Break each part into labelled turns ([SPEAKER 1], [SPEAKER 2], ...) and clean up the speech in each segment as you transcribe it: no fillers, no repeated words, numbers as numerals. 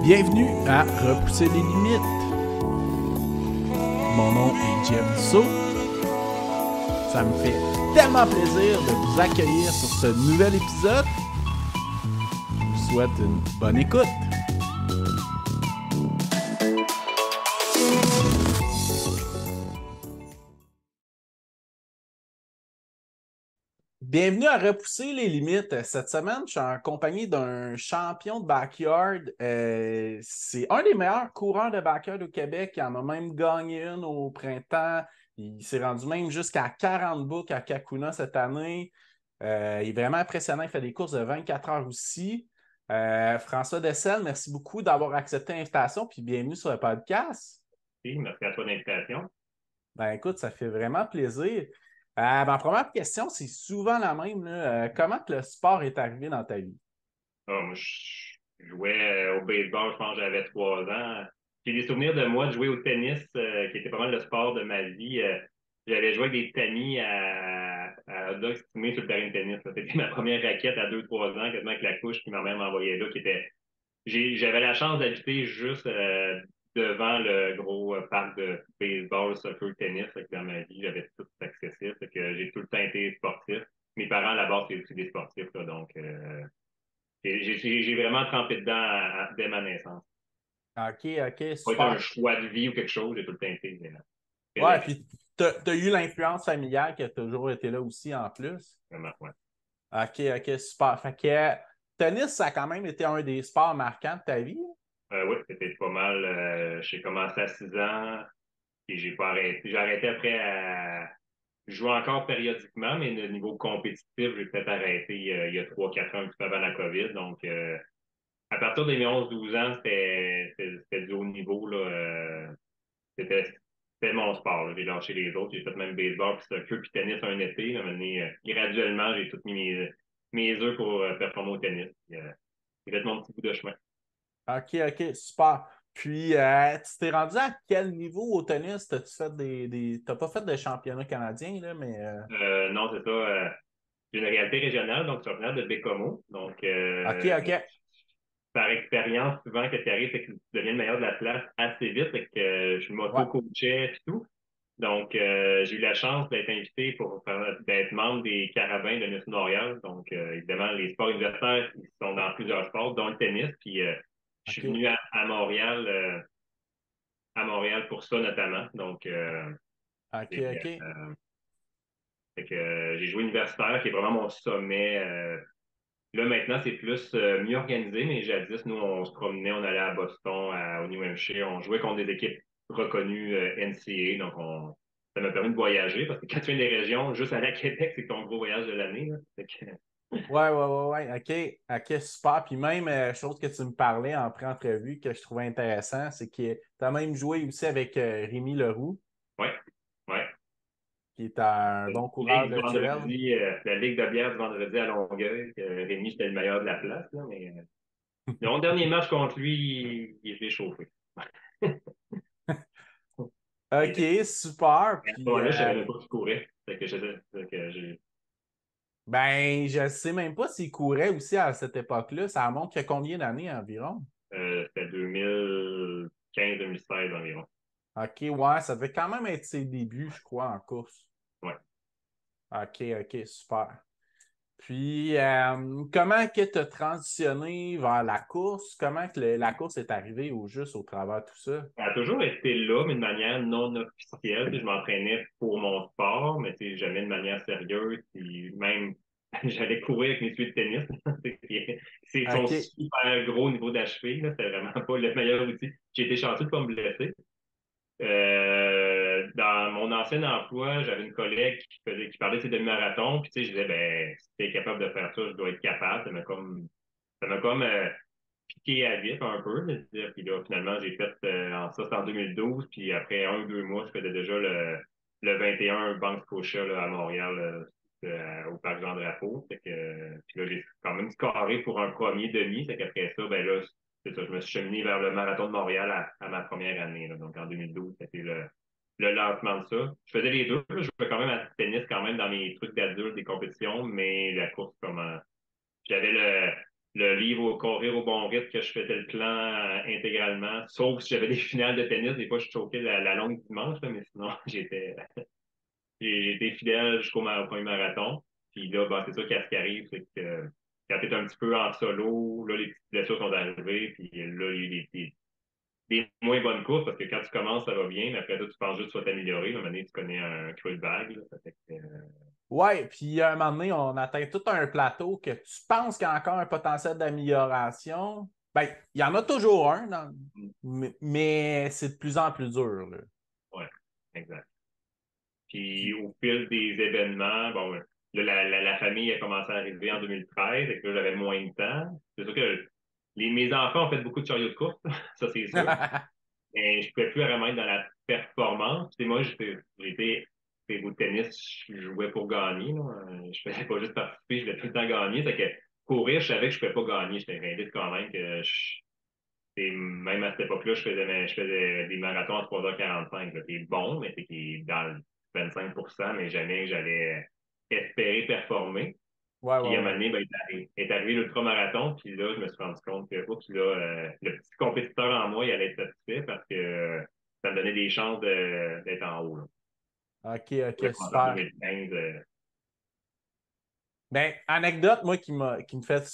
[SPEAKER 1] Bienvenue à Repousser les limites. Mon nom est Jeff Dussault. Ça me fait tellement plaisir de vous accueillir sur ce nouvel épisode. Je vous souhaite une bonne écoute. Bienvenue à Repousser les limites. Cette semaine, je suis en compagnie d'un champion de backyard. C'est un des meilleurs coureurs de backyard au Québec. Il en a même gagné une au printemps. Il s'est rendu même jusqu'à 40 boucles à Kakuna cette année. Il est vraiment impressionnant. Il fait des courses de 24 heures aussi. François Dessel, merci beaucoup d'avoir accepté l'invitation puis bienvenue sur le podcast.
[SPEAKER 2] Oui, merci à toi de l'invitation.
[SPEAKER 1] Ben écoute, ça fait vraiment plaisir. Ma première question, c'est souvent la même, là. Comment que le sport est arrivé dans ta vie?
[SPEAKER 2] Moi, je jouais au baseball, je pense que j'avais 3 ans. J'ai des souvenirs de moi de jouer au tennis, qui était pas mal le sport de ma vie. J'avais joué avec des tamis à hot dog stimé sur le terrain de tennis. C'était ma première raquette à 2-3 ans, quasiment avec la couche que ma mère m'envoyait là, qui était. J'avais la chance d'habiter juste devant le gros parc de baseball, soccer, tennis. Fait que dans ma vie, j'avais tout accessible. Fait que j'ai tout le temps été sportif. Mes parents, à la base, c'est aussi des sportifs, là, donc j'ai vraiment trempé dedans dès ma naissance.
[SPEAKER 1] OK,
[SPEAKER 2] Pas été un
[SPEAKER 1] super.
[SPEAKER 2] choix de vie ou quelque chose, j'ai tout le temps été très
[SPEAKER 1] Ouais,
[SPEAKER 2] impliqué,
[SPEAKER 1] puis t'as eu l'influence familiale qui a toujours été là aussi en plus.
[SPEAKER 2] vraiment, ouais.
[SPEAKER 1] OK, super. Fait que tennis, ça a quand même été un des sports marquants de ta vie.
[SPEAKER 2] Oui, c'était pas mal. J'ai commencé à 6 ans et j'ai pas arrêté. J'ai arrêté après à je joue encore périodiquement, mais le niveau compétitif, j'ai peut-être arrêté il y a 3-4 ans, un petit peu avant la COVID. Donc, à partir de mes 11-12 ans, c'était du haut niveau, là. C'était mon sport, là. J'ai lâché les autres. J'ai fait même baseball, puis soccer, puis tennis un été. Là, graduellement, j'ai tout mis mes œufs pour performer au tennis. J'ai fait mon petit bout de chemin.
[SPEAKER 1] OK, super. Puis, tu t'es rendu à quel niveau au tennis? T'as-tu fait T'as pas fait de championnat canadien, là, mais...
[SPEAKER 2] Non, c'est ça. J'ai une réalité régionale, donc je suis originaire de Bécomo. Donc,
[SPEAKER 1] OK.
[SPEAKER 2] par expérience, souvent, que tu arrives, c'est que tu deviens le meilleur de la place assez vite. Fait que je
[SPEAKER 1] Ouais.
[SPEAKER 2] m'auto-coachais et tout. Donc, j'ai eu la chance d'être invité d'être membre des Carabins de Miss Montréal. Donc, évidemment, les sports universitaires, ils sont dans plusieurs sports, dont le tennis. Puis, je suis
[SPEAKER 1] OK.
[SPEAKER 2] venu à Montréal pour ça notamment. Donc,
[SPEAKER 1] OK,
[SPEAKER 2] et,
[SPEAKER 1] OK.
[SPEAKER 2] fait que, j'ai joué universitaire, qui est vraiment mon sommet. Là, maintenant, c'est plus mieux organisé, mais jadis, nous, on se promenait, on allait à Boston, au New Hampshire, on jouait contre des équipes reconnues NCAA, donc ça m'a permis de voyager, parce que quand tu viens des régions, juste aller à Québec, c'est ton gros voyage de l'année. Là. Fait que,
[SPEAKER 1] Ouais. OK, super. Puis même, chose que tu me parlais en pré-entrevue que je trouvais intéressant, c'est que tu as même joué aussi avec Rémi Leroux,
[SPEAKER 2] ouais, ouais.
[SPEAKER 1] qui est un bon coureur
[SPEAKER 2] Ligue du
[SPEAKER 1] de trail.
[SPEAKER 2] vendredi, la Ligue de bière du vendredi à Longueuil, Rémi, c'était le meilleur de la place, là, mais mon dernier match contre lui, il était chauffé. Et
[SPEAKER 1] OK, super.
[SPEAKER 2] à ce
[SPEAKER 1] Puis,
[SPEAKER 2] moment-là, je savais même pas qu'il courait. Fait que j'ai
[SPEAKER 1] ben, je sais même pas s'il courait aussi à cette époque-là. Ça remonte qu'il y a combien d'années environ?
[SPEAKER 2] c'était 2015-2016 environ.
[SPEAKER 1] OK, ouais, ça devait quand même être ses débuts, je crois, en course.
[SPEAKER 2] Ouais.
[SPEAKER 1] OK, super. Puis, comment que tu as transitionné vers la course? Comment que la course est arrivée au juste au travers de tout ça?
[SPEAKER 2] Ça a toujours été là, mais de manière non officielle. Tu sais, je m'entraînais pour mon sport, mais tu sais, jamais de manière sérieuse. Puis même, j'allais courir avec mes souliers de tennis. C'est son
[SPEAKER 1] OK,
[SPEAKER 2] super gros niveau d'achevé. C'était vraiment pas le meilleur outil. J'ai été chanceux de pas me blesser. Dans mon ancien emploi, j'avais une collègue qui parlait de ses demi-marathons. Puis tu sais, je disais, ben, si t'es capable de faire ça, je dois être capable. Ça m'a comme piqué à vif un peu. Puis là, finalement, j'ai fait ça, c'était en 2012. Puis après 1 ou 2 mois, je faisais déjà le 21 Banque Scotia là, à Montréal, au Parc Jean-Drapeau. Puis là, j'ai quand même scoré pour un premier demi. Fait qu'après ça, ben là, c'est ça, je me suis cheminé vers le marathon de Montréal à ma première année. Là. Donc en 2012, c'était le lancement de ça. Je faisais les deux. Là. Je jouais quand même à tennis quand même dans mes trucs d'adultes, des compétitions, mais la course, j'avais le livre au courir au bon rythme que je faisais le plan intégralement. Sauf si j'avais des finales de tennis, des fois je choquais la longue dimanche, là, mais sinon j'ai été fidèle au premier marathon. Puis là, ben, c'est ça ce qui arrive, c'est que quand tu es un petit peu en solo, là, les petites blessures sont arrivées, puis là, il y a eu des moins bonnes courses parce que quand tu commences, ça va bien, mais après, toi, tu penses juste que tu vas t'améliorer. À un moment donné, tu connais un creux de vague. Là, ça fait que,
[SPEAKER 1] Ouais, puis à un moment donné, on atteint tout un plateau que tu penses qu'il y a encore un potentiel d'amélioration. Ben, il y en a toujours un, mais c'est de plus en plus dur, là.
[SPEAKER 2] ouais, exact. Puis
[SPEAKER 1] Puis,
[SPEAKER 2] au fil des événements, bon, là, la famille a commencé à arriver en 2013, et que là, j'avais moins de temps. C'est sûr que mes enfants ont fait beaucoup de chariots de course, ça c'est sûr. Mais je ne pouvais plus vraiment être dans la performance. Tu sais, moi, j'étais au tennis, je jouais pour gagner. Là. Je faisais pas juste participer, je voulais tout le temps gagner. C'est que courir, je savais que je ne pouvais pas gagner. J'étais réaliste quand même que et même à cette époque-là, je faisais des marathons à 3h45. C'est bon, mais c'est qui est dans le 25%, mais jamais j'allais espérer performer.
[SPEAKER 1] ouais,
[SPEAKER 2] Puis à un
[SPEAKER 1] ouais,
[SPEAKER 2] moment
[SPEAKER 1] ouais.
[SPEAKER 2] donné, ben, est arrivé l'ultramarathon, puis là, je me suis rendu compte que oups, là, le petit compétiteur en moi, il allait être satisfait parce que ça me donnait des chances d'être en haut. Là.
[SPEAKER 1] OK,
[SPEAKER 2] Je
[SPEAKER 1] OK,
[SPEAKER 2] voulais commencer en
[SPEAKER 1] super.
[SPEAKER 2] 2015.
[SPEAKER 1] Ben, anecdote, moi, qui me fait,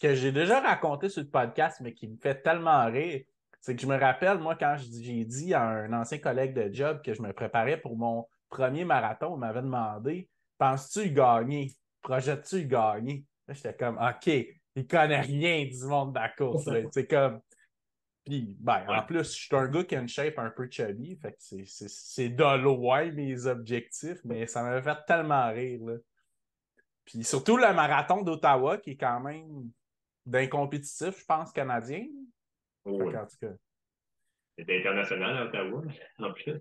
[SPEAKER 1] que j'ai déjà raconté sur le podcast, mais qui me fait tellement rire, c'est que je me rappelle, moi, quand j'ai dit à un ancien collègue de job que je me préparais pour mon premier marathon, il m'avait demandé, penses-tu y gagner? Projettes-tu y gagner? Là, j'étais comme, OK, il connaît rien du monde de la course, là. C'est comme, puis, ben,
[SPEAKER 2] Ouais.
[SPEAKER 1] en plus, je suis un gars qui a une shape un peu chubby, fait que c'est de loin mes objectifs, mais ça m'avait fait tellement rire, là. Puis surtout le marathon d'Ottawa, qui est quand même d'un compétitif, je pense, canadien.
[SPEAKER 2] Oh,
[SPEAKER 1] Fait
[SPEAKER 2] oui.
[SPEAKER 1] qu'en tout cas.
[SPEAKER 2] C'était international à Ottawa, en plus.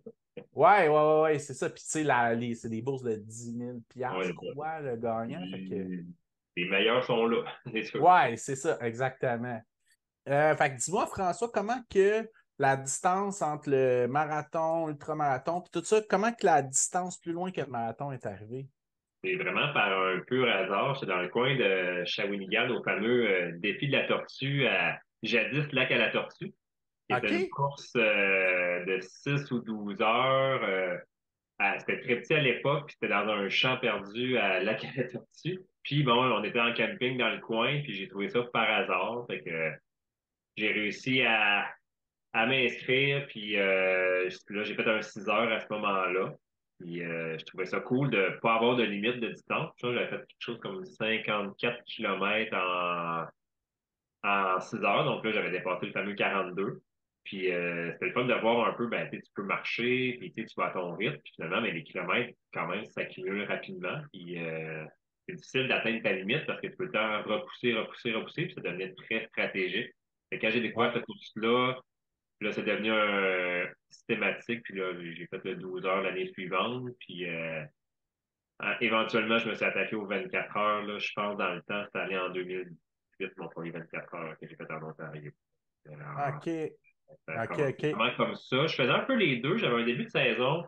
[SPEAKER 1] Ouais, ouais, ouais, ouais, c'est ça. Puis tu sais, c'est des bourses de 10 000
[SPEAKER 2] Ouais,
[SPEAKER 1] je crois, le gagnant. Fait que.
[SPEAKER 2] les meilleurs sont là, c'est sûr.
[SPEAKER 1] Ouais, c'est ça, exactement. Fait que dis-moi, François, comment que la distance entre le marathon, ultramarathon, puis tout ça, comment que la distance plus loin que le marathon est arrivée?
[SPEAKER 2] C'est vraiment par un pur hasard. C'est dans le coin de Shawinigan, au fameux défi de la tortue à jadis Lac à la Tortue, qui était une
[SPEAKER 1] OK?
[SPEAKER 2] course de 6 ou 12 heures. C'était très petit à l'époque, puis c'était dans un champ perdu à Lac à la Tortue. Puis bon, on était en camping dans le coin, puis j'ai trouvé ça par hasard. Fait que j'ai réussi à m'inscrire, puis là, j'ai fait un 6 heures à ce moment-là. Puis je trouvais ça cool de ne pas avoir de limite de distance. J'avais fait quelque chose comme 54 kilomètres en 6 heures, donc là, j'avais dépassé le fameux 42. Puis c'était le fun de voir un peu, ben, tu peux marcher, puis tu vas à ton rythme, puis finalement, mais les kilomètres, quand même, s'accumulent rapidement. Puis c'est difficile d'atteindre ta limite parce que tu peux le temps repousser, repousser, repousser, puis ça devenait très stratégique. Et quand j'ai
[SPEAKER 1] Ouais.
[SPEAKER 2] découvert cette course-là, là, c'est devenu un systématique, puis là, j'ai fait le 12 heures l'année suivante, puis éventuellement, je me suis attaqué aux 24 heures, là, je pense, dans le temps, c'était allé en 2018, mon premier 24 heures que j'ai fait en Ontario. Alors,
[SPEAKER 1] OK.
[SPEAKER 2] ça a
[SPEAKER 1] OK,
[SPEAKER 2] commencé
[SPEAKER 1] OK.
[SPEAKER 2] vraiment comme ça. Je faisais un peu les deux. J'avais un début de saison,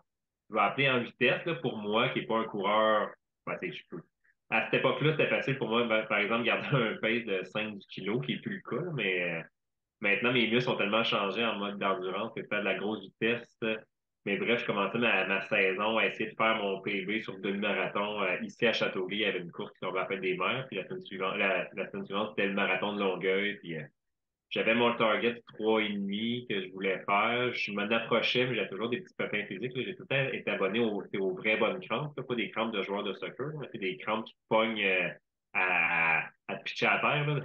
[SPEAKER 2] je vais appeler en vitesse, là, pour moi, qui n'est pas un coureur. Ben, je peux. À cette époque-là, c'était facile pour moi, ben, par exemple, garder un pace de 5 kilos, qui n'est plus le cas, là, mais maintenant, mes muscles ont tellement changé en mode d'endurance que faire de la grosse vitesse. Mais bref, je commençais ma saison à essayer de faire mon PB sur le demi-marathon ici à Châteauguay. Il y avait une course qui tombait à la fête des mers. Puis la semaine suivante, c'était le marathon de Longueuil. Puis j'avais mon target de 3,5 que je voulais faire. Je m'en approchais, mais j'avais toujours des petits pépins physiques. Là. J'ai tout le temps été abonné aux vraies bonnes crampes, là, pas des crampes de joueurs de soccer, mais c'est des crampes qui te pognent à te pitcher à terre. Là.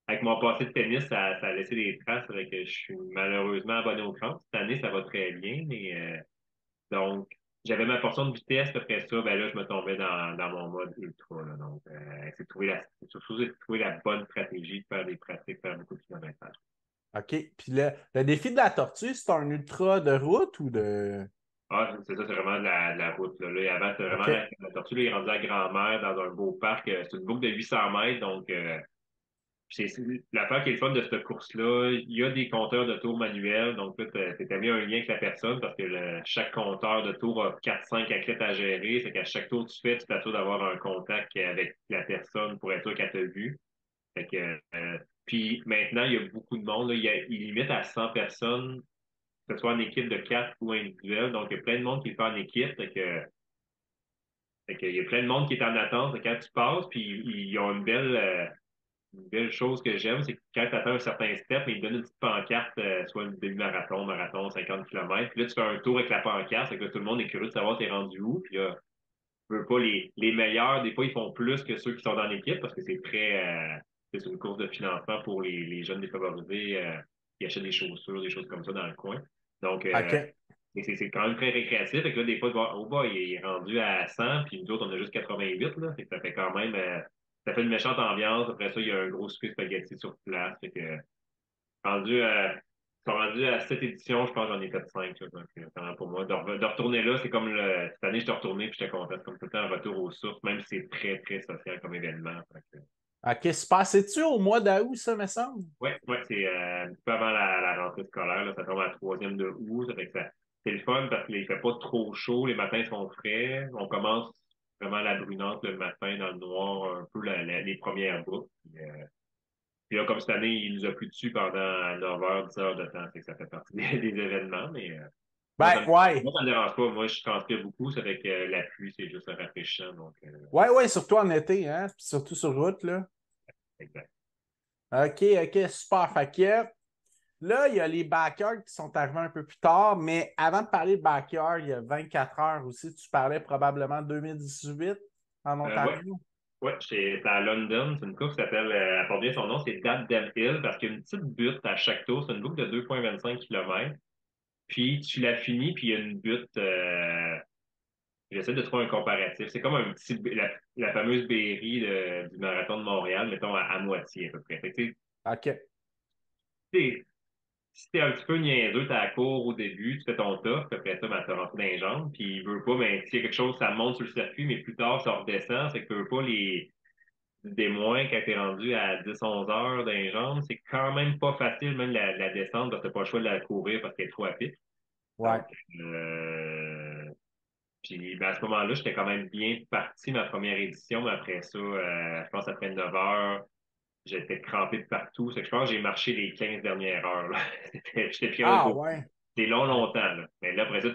[SPEAKER 2] Avec mon passé de tennis, ça a laissé des traces. Avec, je suis malheureusement abonné aux crampes. Cette année, ça va très bien, mais donc, j'avais ma portion de vitesse. Après ça, ben là, je me tombais dans mon mode ultra. Là. Donc, c'est surtout de trouver la bonne stratégie, de faire des pratiques, faire beaucoup de kilomètres.
[SPEAKER 1] OK. Puis le défi de la tortue, c'est un ultra de route ou de.
[SPEAKER 2] Ah, c'est ça, c'est vraiment de la route. Là. Là, avant, c'était vraiment
[SPEAKER 1] OK.
[SPEAKER 2] la tortue là, est rendue à grand-mère dans un beau parc. C'est une boucle de 800 mètres, donc c'est l'affaire qui est le fun de cette course-là. Il y a des compteurs de tours manuels, donc là, tu établis un lien avec la personne parce que chaque compteur de tours a 4-5 athlètes à gérer. C'est qu'à chaque tour que tu fais, tu t'assures d'avoir un contact avec la personne pour être sûr qu'elle t'a vu. Fait que, puis maintenant, il y a beaucoup de monde, là, il limite à 100 personnes, que ce soit en équipe de 4 ou individuel. Donc, il y a plein de monde qui le fait en équipe. Il y a plein de monde qui est en attente. Quand tu passes, puis ils ont une belle chose que j'aime, c'est que quand tu atteins un certain step, ils te donnent une petite pancarte, soit le demi-marathon, marathon, 50 km. Puis là, tu fais un tour avec la pancarte, fait que là, tout le monde est curieux de savoir t'es rendu où. Puis là, je veux pas les meilleurs, des fois, ils font plus que ceux qui sont dans l'équipe parce que c'est une course de financement pour les jeunes défavorisés qui achètent des chaussures, des choses comme ça dans le coin. Donc,
[SPEAKER 1] OK.
[SPEAKER 2] c'est quand même très récréatif. Fait que là, des fois, tu vois, oh boy, il est rendu à 100, puis nous autres, on a juste 88, là. Fait que ça fait quand même, ça fait une méchante ambiance. Après ça, il y a un gros souper spaghetti sur place. Fait que, rendu à, ils sont rendus à cette édition, je pense que j'en ai fait 5, là. Donc, vraiment pour moi, de retourner là, c'est comme cette année, je suis retourné, puis j'étais content. C'est comme tout le temps un retour aux sources, même si c'est très, très social comme événement. Fait que,
[SPEAKER 1] OK, super. C'est-tu au mois d'août, ça, me semble?
[SPEAKER 2] ouais, c'est un petit peu avant la rentrée scolaire, là, ça tombe à la 3e de août, ça fait que c'est le fun parce qu'il fait pas trop chaud, les matins sont frais, on commence vraiment la brunante le matin dans le noir, un peu les premières boucles. Puis là, comme cette année, il nous a plu dessus pendant 9 heures, 10 heures de temps, c'est que ça fait partie des événements, mais
[SPEAKER 1] Ben, ouais.
[SPEAKER 2] moi, ça me dérange pas. Moi, je transpire beaucoup, ça fait que la pluie, c'est juste rafraîchissant, donc
[SPEAKER 1] Ouais, ouais, surtout en été, hein? Puis surtout sur route, là.
[SPEAKER 2] exact.
[SPEAKER 1] OK, OK, super. Fait que là, il y a les backyards qui sont arrivés un peu plus tard, mais avant de parler de backyard, il y a 24 heures aussi, tu parlais probablement 2018 en
[SPEAKER 2] Ouais,
[SPEAKER 1] Ontario.
[SPEAKER 2] ouais, c'est à London. C'est une course qui s'appelle, elle porte bien son nom, c'est Dab Dab Hill, parce qu'il y a une petite butte à chaque tour. C'est une boucle de 2,25 km. Puis tu l'as fini, puis il y a une butte. J'essaie de trouver un comparatif. C'est comme un petit, la fameuse Berry du marathon de Montréal, mettons à moitié à peu près. Fait que,
[SPEAKER 1] OK.
[SPEAKER 2] tu sais, si t'es un petit peu niaiseux, t'as la cour au début, tu fais ton top, puis après ça, ben, t'as rentré dans les jambes, puis il veut pas, mais s'il y a quelque chose, ça monte sur le circuit, mais plus tard, ça redescend, c'est que tu veux pas des moins quand t'es rendu à 10-11 heures dans les jambes, c'est quand même pas facile, même la descente, parce que t'as pas le choix de la courir parce qu'elle est trop à pic.
[SPEAKER 1] Ouais.
[SPEAKER 2] Donc, puis ben, à ce moment-là, j'étais quand même bien parti ma première édition, mais après ça, je pense après 9 heures, j'étais crampé de partout. C'est que je pense que j'ai marché les 15 dernières heures, là. J'étais pris un
[SPEAKER 1] Ah,
[SPEAKER 2] gros.
[SPEAKER 1] ouais.
[SPEAKER 2] C'est long, longtemps, là. Mais là, après ça,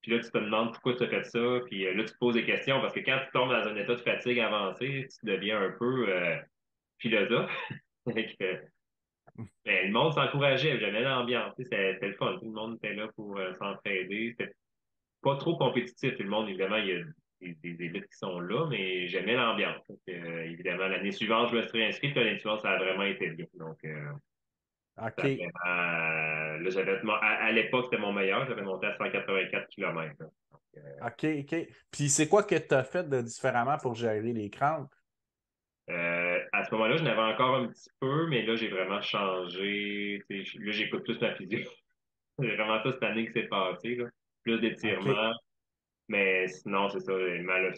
[SPEAKER 2] puis là, tu te demandes pourquoi tu as fait ça, puis là, tu te poses des questions, parce que quand tu tombes dans un état de fatigue avancé, tu deviens un peu philosophe. Fait que, ben, le monde s'encourageait, j'aimais l'ambiance, tu sais, c'était le fun. Tout le monde était là pour s'entraider. C'était pas trop compétitif. Tout le monde, évidemment, il y a des élites qui sont là, mais j'aimais l'ambiance. Donc, évidemment, l'année suivante, je me suis inscrit, puis l'année suivante, ça a vraiment été bien. Donc, ça a
[SPEAKER 1] OK.
[SPEAKER 2] vraiment, là, à l'époque, c'était mon meilleur. J'avais monté à 184 km. Donc,
[SPEAKER 1] OK, OK. Puis c'est quoi que tu as fait de différemment pour gérer les crampes?
[SPEAKER 2] à ce moment-là, je n'avais encore un petit peu, mais là, j'ai vraiment changé. Tu sais, là, j'écoute plus ma physio. C'est vraiment ça cette année qui s'est passée, là. Plus
[SPEAKER 1] OK.
[SPEAKER 2] d'étirements. Mais sinon, c'est ça, mal,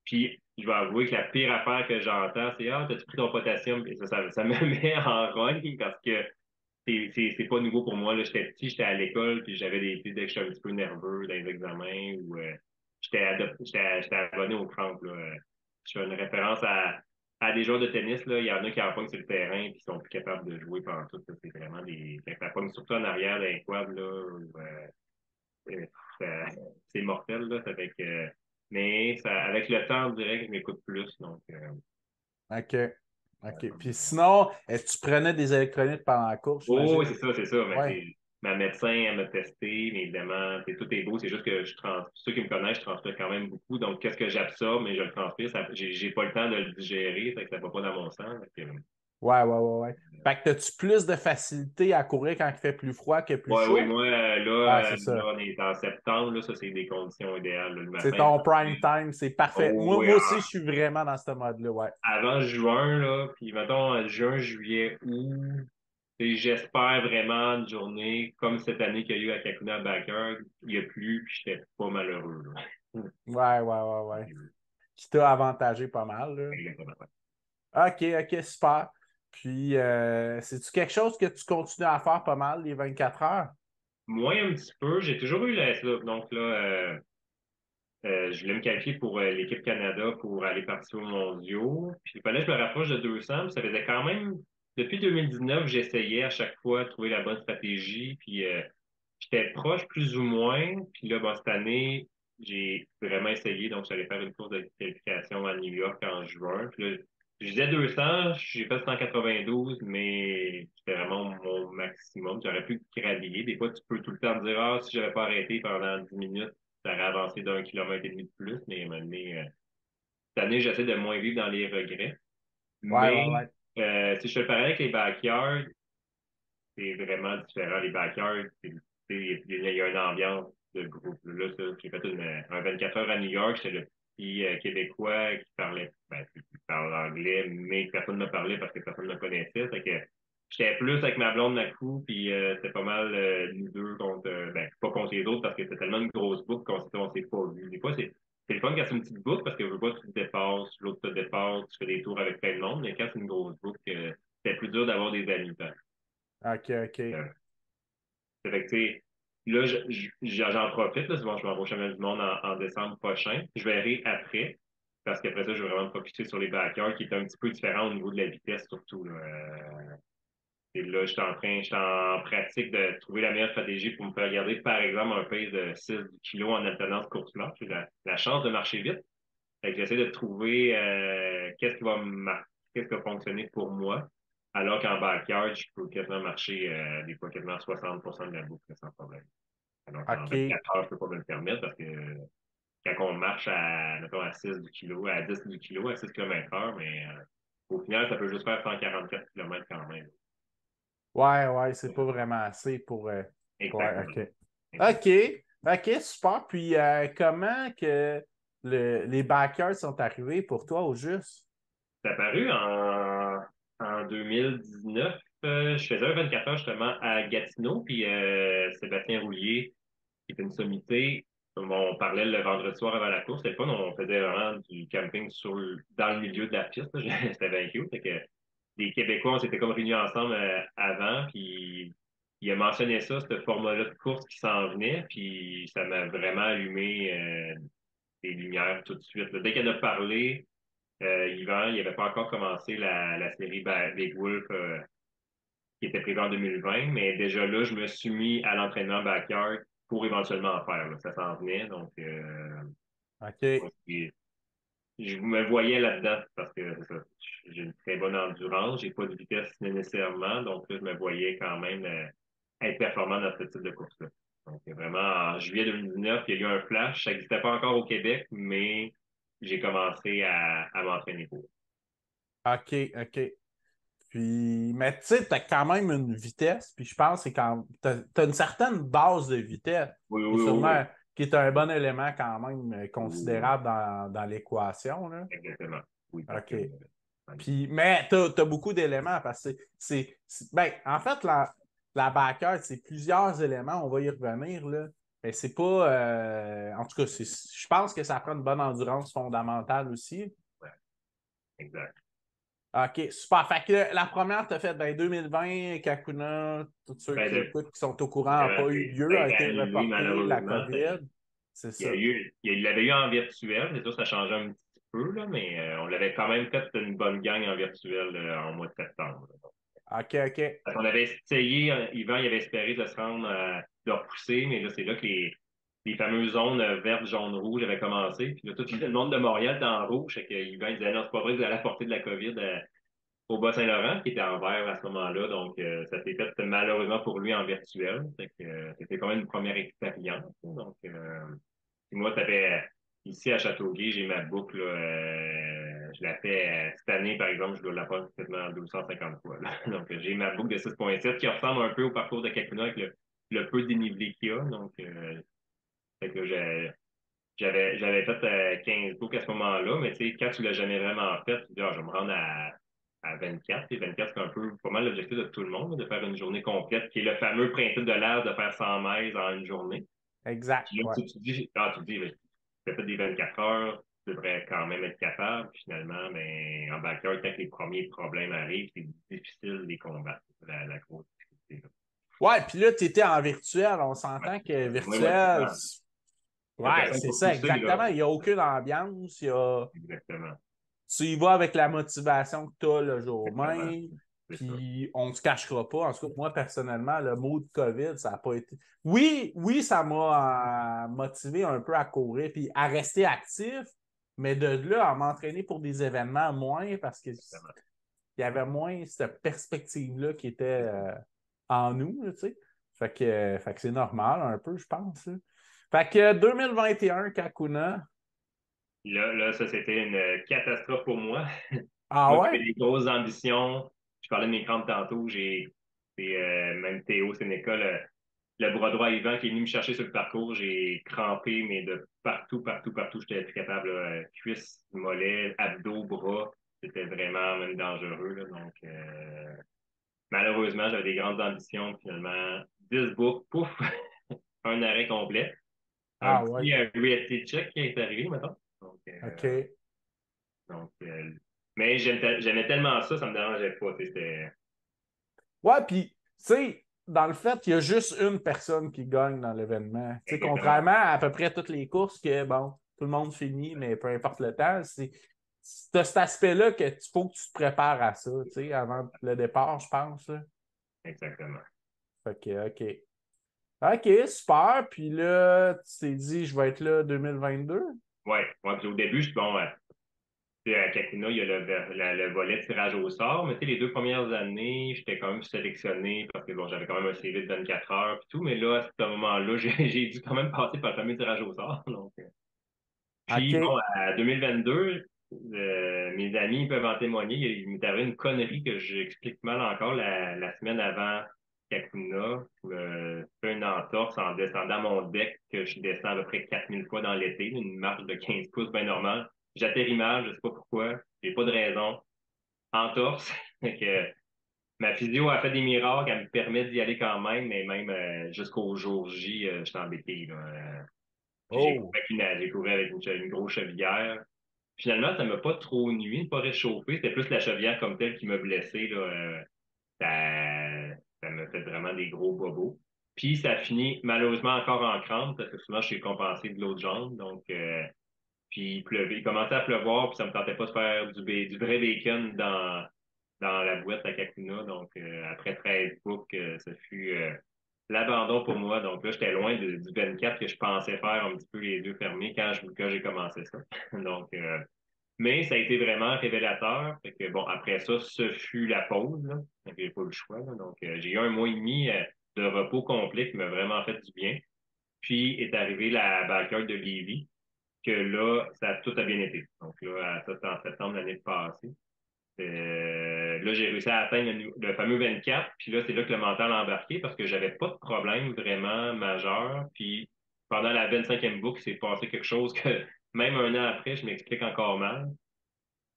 [SPEAKER 2] Puis, je vais avouer que la pire affaire que j'entends, c'est Ah, t'as-tu pris ton potassium? Et ça me met en rogne parce que c'est pas nouveau pour moi. Là. J'étais petit, j'étais à l'école, puis j'avais dès que j'étais un petit peu nerveux dans les examens ou j'étais abonné au crampes. Là. Je fais une référence à des joueurs de tennis. Là. Il y en a qui en pognent sur le terrain puis qui sont plus capables de jouer pendant tout. C'est vraiment des. Quand ça pogne surtout en arrière d'un quad, là, euh, c'est mortel, là. Ça fait que, mais ça, avec le temps, on dirait que je m'écoute plus. Donc,
[SPEAKER 1] OK. OK. Puis sinon, est-ce que tu prenais des électrolytes pendant la course,
[SPEAKER 2] oh,
[SPEAKER 1] j'imagine?
[SPEAKER 2] oui, c'est ça, c'est ça. Mais
[SPEAKER 1] Ouais.
[SPEAKER 2] ma médecin, elle m'a testé, mais évidemment, tout est beau. C'est juste que ceux qui me connaissent, je transpire quand même beaucoup. Donc, qu'est-ce que j'absorbe, mais je le transpire, j'ai pas le temps de le digérer, fait que ça va pas dans mon sang.
[SPEAKER 1] Ouais, ouais, ouais, ouais. Fait que as-tu plus de facilité à courir quand il fait plus froid que plus
[SPEAKER 2] Ouais, oui,
[SPEAKER 1] chaud?
[SPEAKER 2] moi,
[SPEAKER 1] Ouais, c'est
[SPEAKER 2] là,
[SPEAKER 1] ça.
[SPEAKER 2] on est en septembre, là, ça, c'est des conditions idéales, là. Le
[SPEAKER 1] C'est
[SPEAKER 2] matin,
[SPEAKER 1] ton prime time, c'est parfait.
[SPEAKER 2] oh,
[SPEAKER 1] Moi,
[SPEAKER 2] oui,
[SPEAKER 1] moi aussi, je suis vraiment dans ce mode-là, ouais.
[SPEAKER 2] avant juin, là, puis mettons juin, juillet, août, et j'espère vraiment une journée comme cette année qu'il y a eu à Kakuna Backyard, il y a plu, puis j'étais pas malheureux, là.
[SPEAKER 1] Ouais, ouais, ouais, ouais. Qui t'a avantagé pas mal, là.
[SPEAKER 2] Exactement, ouais.
[SPEAKER 1] OK, OK, super. Puis, c'est-tu quelque chose que tu continues à faire pas mal les 24 heures?
[SPEAKER 2] Moi, un petit peu, j'ai toujours eu la donc là, Je voulais me qualifier pour l'équipe Canada pour aller participer aux mondiaux. Puis il fallait que je me rapproche de 200. Puis ça faisait quand même, depuis 2019, j'essayais à chaque fois de trouver la bonne stratégie. Puis j'étais proche plus ou moins. Puis là, bon, cette année, j'ai vraiment essayé. Donc, j'allais faire une course de qualification à New York en juin. Puis là, je disais 200, j'ai fait 192, mais c'était vraiment mon maximum. J'aurais pu graviller. Des fois, tu peux tout le temps te dire, ah, si j'avais pas arrêté pendant 10 minutes, ça aurait avancé d'un kilomètre et demi de plus. Mais à un moment donné, cette année, j'essaie de moins vivre dans les regrets.
[SPEAKER 1] Ouais, ouais,
[SPEAKER 2] Mais
[SPEAKER 1] ouais.
[SPEAKER 2] si je te le parlais avec les backyards, c'est vraiment différent. Les backyards, il y a une ambiance de groupe. Là, ça, j'ai fait un 24 heures à New York. J'étais le petit Québécois qui parlait, qui parle anglais, mais que personne ne me parlait parce que personne ne me connaissait. Fait que j'étais plus avec ma blonde Nakou, puis c'était pas mal nous deux contre, pas contre les autres parce que c'était tellement une grosse boucle on s'est pas vu. Des fois, c'est le fun quand c'est une petite boucle parce que je veux pas tu te dépasses, l'autre te dépasse, tu fais des tours avec plein de monde, mais quand c'est une grosse boucle, c'est plus dur d'avoir des amis.
[SPEAKER 1] OK, OK.
[SPEAKER 2] Euh, Fait que, tu sais, là, j'en profite, là, souvent, je vais au championnat du monde en décembre prochain. Je verrai après, parce qu'après ça, je vais vraiment me focuser sur les backyards, qui est un petit peu différent au niveau de la vitesse, surtout. Là. Et là, je suis en pratique de trouver la meilleure stratégie pour me faire garder, par exemple, un pace de 6 kilos en alternance course-marche. J'ai la chance de marcher vite. Fait que j'essaie de trouver qu'est-ce qui va fonctionner pour moi. Alors qu'en backyard, je peux quasiment marcher des fois quasiment 60% de la boucle sans problème. Alors qu'en
[SPEAKER 1] OK.
[SPEAKER 2] 24 heures, je peux pas me le permettre parce que quand on marche mettons, à 6 du kilo, à 10 du kilo, à 6 km/h, mais au final, ça peut juste faire 144 km quand même.
[SPEAKER 1] Ouais, ouais, c'est pas vraiment assez pour. Ouais,
[SPEAKER 2] Exactement.
[SPEAKER 1] OK.
[SPEAKER 2] Exact.
[SPEAKER 1] OK. OK, super. Puis comment que les backers sont arrivés pour toi au juste?
[SPEAKER 2] C'est apparu en 2019. Je faisais un 24 heures justement à Gatineau, puis Sébastien Roulier, qui était une sommité, comme on parlait le vendredi soir avant la course, c'était le fun, on faisait vraiment du camping dans le milieu de la piste. Là. C'était bien cute. Fait que les Québécois, on s'était comme réunis ensemble avant, puis il a mentionné ça, ce format-là de course qui s'en venait, puis ça m'a vraiment allumé des lumières tout de suite. Là. Dès qu'elle a parlé, Yvan, il n'avait pas encore commencé la série Big Wolf qui était prévue en 2020, mais déjà là, je me suis mis à l'entraînement backyard pour éventuellement en faire. Là. Ça s'en venait, donc
[SPEAKER 1] OK.
[SPEAKER 2] je me voyais là-dedans parce que c'est ça, j'ai une très bonne endurance, j'ai pas de vitesse nécessairement, donc là, je me voyais quand même être performant dans ce type de course-là. Donc vraiment, en juillet 2019, il y a eu un flash, ça n'existait pas encore au Québec, mais j'ai commencé à m'entraîner pour.
[SPEAKER 1] OK, OK. Puis, mais tu sais, t'as quand même une vitesse, puis je pense que c'est quand t'as une certaine base de vitesse,
[SPEAKER 2] Oui,
[SPEAKER 1] qui est
[SPEAKER 2] oui, oui,
[SPEAKER 1] sûrement, qui est un bon élément quand même
[SPEAKER 2] oui.
[SPEAKER 1] considérable dans l'équation, là.
[SPEAKER 2] Exactement. Oui, parce que
[SPEAKER 1] OK. Puis, mais t'as beaucoup d'éléments parce que ben, en fait, la backyard, c'est plusieurs éléments, on va y revenir, là. Mais c'est pas, en tout cas, je pense que ça prend une bonne endurance fondamentale aussi.
[SPEAKER 2] ouais, exact.
[SPEAKER 1] OK, super. Fait que la première, tu as fait ben, 2020, Kakuna, tous ceux
[SPEAKER 2] Ben,
[SPEAKER 1] qui écoutent, qui sont au courant, n'a
[SPEAKER 2] vraiment,
[SPEAKER 1] pas eu
[SPEAKER 2] ça a
[SPEAKER 1] lieu, a
[SPEAKER 2] été
[SPEAKER 1] été
[SPEAKER 2] annulé
[SPEAKER 1] reporté, la
[SPEAKER 2] malheureusement.
[SPEAKER 1] COVID. C'est ça.
[SPEAKER 2] Il l'avait eu en virtuel, c'est sûr, ça changeait un petit peu, là, mais on l'avait quand même fait une bonne gang en virtuel en mois de septembre.
[SPEAKER 1] OK, OK.
[SPEAKER 2] Parce qu'on avait essayé, Yvan, il avait espéré de se rendre, de repousser, mais là, c'est là que les fameuses zones vertes, jaune, rouge avaient commencé. Puis là, tout le monde de Montréal était en rouge. Fait que Yvan, il disait, non, c'est pas vrai, vous allez apporter de la COVID au Bas-Saint-Laurent, qui était en vert à ce moment-là. Donc, ça s'est fait malheureusement pour lui en virtuel. Fait que, c'était quand même une première expérience. Donc, puis moi, ici à Châteauguay, j'ai ma boucle. Là, je la fais cette année, par exemple, je dois la faire quasiment 250 fois. Là. Donc, j'ai ma boucle de 6,7 qui ressemble un peu au parcours de Kakuna avec le peu de dénivelé qu'il y a. Donc, fait que j'avais fait 15 books à ce moment-là, mais tu sais, quand tu l'as jamais vraiment fait, tu dis, ah, je vais me rendre à 24. Et 24, c'est un peu pas mal l'objectif de tout le monde, de faire une journée complète, qui est le fameux principe de l'air de faire 100 miles en une journée.
[SPEAKER 1] Exact.
[SPEAKER 2] Puis là,
[SPEAKER 1] Ouais.
[SPEAKER 2] tu dis, ben, tu fait des 24 heures, tu devrais quand même être capable. Puis finalement, ben, en backyard, quand les premiers problèmes arrivent, c'est difficile de les combattre. La grosse difficulté. Là.
[SPEAKER 1] Ouais, puis là, tu étais en virtuel. On
[SPEAKER 2] Ouais,
[SPEAKER 1] s'entend
[SPEAKER 2] c'est ça.
[SPEAKER 1] que
[SPEAKER 2] Moi,
[SPEAKER 1] virtuel,
[SPEAKER 2] Il n'y a
[SPEAKER 1] Ouais,
[SPEAKER 2] personne
[SPEAKER 1] c'est
[SPEAKER 2] pour
[SPEAKER 1] ça,
[SPEAKER 2] pousser, là.
[SPEAKER 1] exactement. Il n'y a aucune ambiance.
[SPEAKER 2] Exactement.
[SPEAKER 1] Tu y vas avec la motivation que tu as le jour
[SPEAKER 2] Exactement.
[SPEAKER 1] même.
[SPEAKER 2] C'est ça.
[SPEAKER 1] Puis on ne se cachera pas. En tout cas, moi, personnellement, le mot de COVID, ça n'a pas été. Oui, oui, ça m'a motivé un peu à courir puis à rester actif, mais de là à m'entraîner pour des événements moins parce qu'il
[SPEAKER 2] Exactement.
[SPEAKER 1] y avait moins cette perspective-là qui était
[SPEAKER 2] C'est ça.
[SPEAKER 1] en nous, là, tu sais. Fait que c'est normal un peu, je pense, là. Fait que 2021, Kakuna.
[SPEAKER 2] Là, ça, c'était une catastrophe pour moi.
[SPEAKER 1] Ah
[SPEAKER 2] Moi qui
[SPEAKER 1] ouais?
[SPEAKER 2] avais des grosses ambitions, je parlais de mes crampes tantôt, même Théo Sénéca, le bras droit Yvan qui est venu me chercher sur le parcours, j'ai crampé, mais de partout, partout, partout, j'étais plus capable, là, cuisses, mollets, abdos, bras, c'était vraiment même dangereux, là, donc malheureusement, j'avais des grandes ambitions, finalement, 10 boucles, pouf, un arrêt complet, un
[SPEAKER 1] Ah ouais.
[SPEAKER 2] petit reality check qui est arrivé, maintenant. Donc,
[SPEAKER 1] OK.
[SPEAKER 2] donc mais j'aimais tellement ça, ça me dérangeait pas, tu sais, c'était
[SPEAKER 1] Ouais, puis, tu sais, dans le fait, il y a juste une personne qui gagne dans l'événement. Tu sais,
[SPEAKER 2] exactement.
[SPEAKER 1] contrairement à peu près toutes les courses que, bon, tout le monde finit, mais peu importe le temps, c'est cet aspect-là que tu faut que tu te prépares à ça, tu sais, avant le départ, je pense, là.
[SPEAKER 2] Exactement.
[SPEAKER 1] Fait que, OK. OK, super. Puis là, tu t'es dit, je vais être là 2022.
[SPEAKER 2] Ouais, ouais, puis au début, bon, tu sais, à Kakuna, il y a le volet tirage au sort, mais tu sais, les 2 premières années, j'étais quand même sélectionné parce que bon, j'avais quand même un CV de 24 heures et tout, mais là, à ce moment-là, j'ai dû quand même passer par le fameux tirage au sort. Donc, puis bon,
[SPEAKER 1] OK.
[SPEAKER 2] à 2022, mes amis peuvent en témoigner, il m'est arrivé une connerie que j'explique mal encore la semaine avant Kakuna. Je me fais une entorse en descendant mon deck que je descends à peu près 4 000 fois dans l'été, une marche de 15 pouces bien normale. J'atterris mal, je sais pas pourquoi, j'ai pas de raison. Entorse. Fait que ma physio a fait des miracles, elle me permet d'y aller quand même, mais même jusqu'au jour J, je suis embêté, là. Puis
[SPEAKER 1] Oh.
[SPEAKER 2] j'ai couru avec une grosse chevillère. Finalement, ça m'a pas trop nuit, pas réchauffé. C'était plus la chevillère comme telle qui m'a blessé, là. Ça m'a fait vraiment des gros bobos. Puis ça a fini malheureusement encore en crampe parce que souvent je suis compensé de l'autre jambe. Donc puis il pleuvait, il commençait à pleuvoir, puis ça me tentait pas de faire du vrai bacon dans la boîte à Kakuna. Donc après 13 boucles, ça fut l'abandon pour moi. Donc là, j'étais loin du 24 que je pensais faire un petit peu les yeux fermés quand j'ai commencé ça. Donc mais ça a été vraiment révélateur. Fait que, bon, après ça, ce fut la pause. Là. Fait que j'ai pas eu le choix. Là. Donc, j'ai eu un mois et demi de repos complet qui m'a vraiment fait du bien. Puis est arrivée la backyard de Lévis, que là, tout a bien été. Donc là, ça, c'était en septembre l'année passée. Là, j'ai réussi à atteindre le fameux 24. Puis là, c'est là que le mental a embarqué parce que j'avais pas de problème vraiment majeur. Puis pendant la 25e boucle, il s'est passé quelque chose que même un an après, je m'explique encore mal.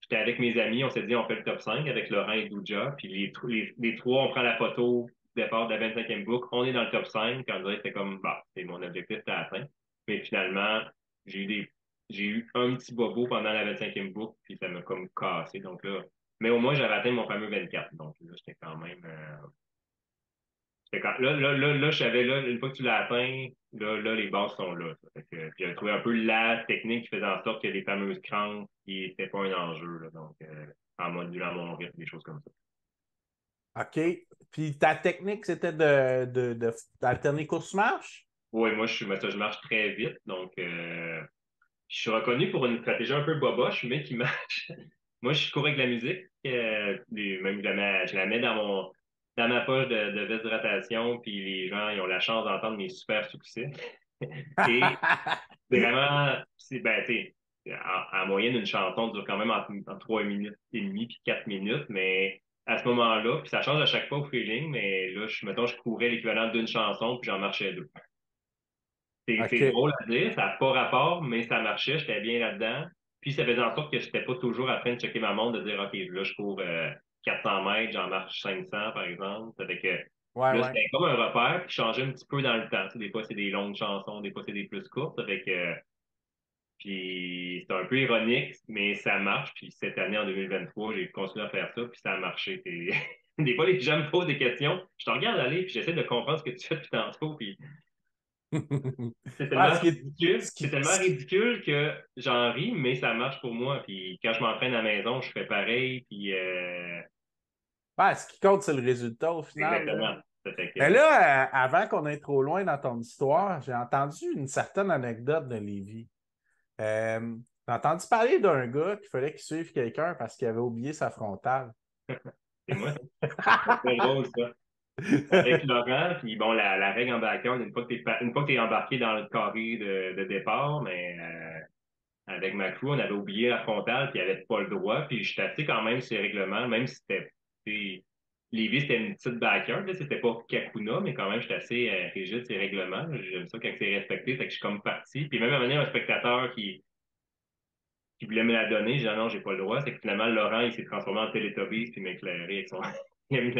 [SPEAKER 2] J'étais avec mes amis, on s'est dit on fait le top 5 avec Laurent et Douja, puis les trois, on prend la photo du départ de la 25e boucle, on est dans le top 5, quand on dirait que c'était comme, bah, c'est mon objectif, c'était atteint. Mais finalement, j'ai eu j'ai eu un petit bobo pendant la 25e boucle, puis ça m'a comme cassé. Donc là, mais au moins, j'avais atteint mon fameux 24. Donc là, j'étais quand même, là, je savais, là, une fois que tu l'as atteint, là, les bases sont là. Ça. Fait que, puis j'ai trouvé un peu la technique qui faisait en sorte que les fameuses crampes, qui n'étaient pas un enjeu, là. Donc, en modulant mon rythme, des choses comme ça.
[SPEAKER 1] OK. Puis ta technique, c'était d'alterner course-marche?
[SPEAKER 2] Oui, moi, je marche très vite. Donc, je suis reconnu pour une stratégie un peu boboche, mais qui marche. Moi, je cours avec de la musique. Même je la mets dans ma poche de veste d'hydratation, puis les gens, ils ont la chance d'entendre mes super succès. Et vraiment, ben, en moyenne, une chanson dure quand même entre 3 minutes et demie puis 4 minutes, mais à ce moment-là, puis ça change à chaque fois au feeling, mais là, mettons, je courais l'équivalent d'une chanson, puis j'en marchais deux. C'est
[SPEAKER 1] OK.
[SPEAKER 2] drôle à dire, ça n'a pas rapport, mais ça marchait, j'étais bien là-dedans. Puis ça faisait en sorte que je n'étais pas toujours en train de checker ma montre, de dire, OK, là, je cours 400 mètres, j'en marche 500, par exemple. Ça fait que
[SPEAKER 1] Ouais,
[SPEAKER 2] là,
[SPEAKER 1] ouais.
[SPEAKER 2] c'était comme un repère, puis changer un petit peu dans le temps. Tu sais, des fois, c'est des longues chansons, des fois, c'est des plus courtes. Ça fait que puis c'est un peu ironique, mais ça marche. Puis cette année, en 2023, j'ai continué à faire ça, puis ça a marché. Des fois, les gens me posent des questions, je te regarde aller, puis j'essaie de comprendre ce que tu fais depuis tantôt, puis
[SPEAKER 1] Ouais, ce
[SPEAKER 2] C'est
[SPEAKER 1] qui,
[SPEAKER 2] tellement ridicule que j'en ris, mais ça marche pour moi. Puis quand je m'entraîne à la maison, je fais pareil. Puis
[SPEAKER 1] ouais, ce qui compte, c'est le résultat au final, là.
[SPEAKER 2] exactement. Ça fait
[SPEAKER 1] Mais
[SPEAKER 2] que,
[SPEAKER 1] là, avant qu'on aille trop loin dans ton histoire, j'ai entendu une certaine anecdote de Lévi. J'ai entendu parler d'un gars qu'il fallait qu'il suive quelqu'un parce qu'il avait oublié sa frontale.
[SPEAKER 2] c'est moi, ça. C'est drôle, ça. Avec Laurent, puis bon, la règle en backyard, une fois que t'es embarqué dans le carré de départ, mais avec ma crew, on avait oublié la frontale, puis il avait pas le droit, puis j'étais assez quand même sur les règlements, même si c'était Lévis, c'était une petite backyard, là, c'était pas Kakuna, mais quand même, j'étais assez rigide sur les règlements. J'aime ça quand c'est respecté, fait que je suis comme parti. Puis même à un moment donné, un spectateur qui voulait me la donner, j'ai dit ah non, j'ai pas le droit. C'est que finalement, Laurent, il s'est transformé en Télétobies, puis il m'a éclairé avec son... il a mis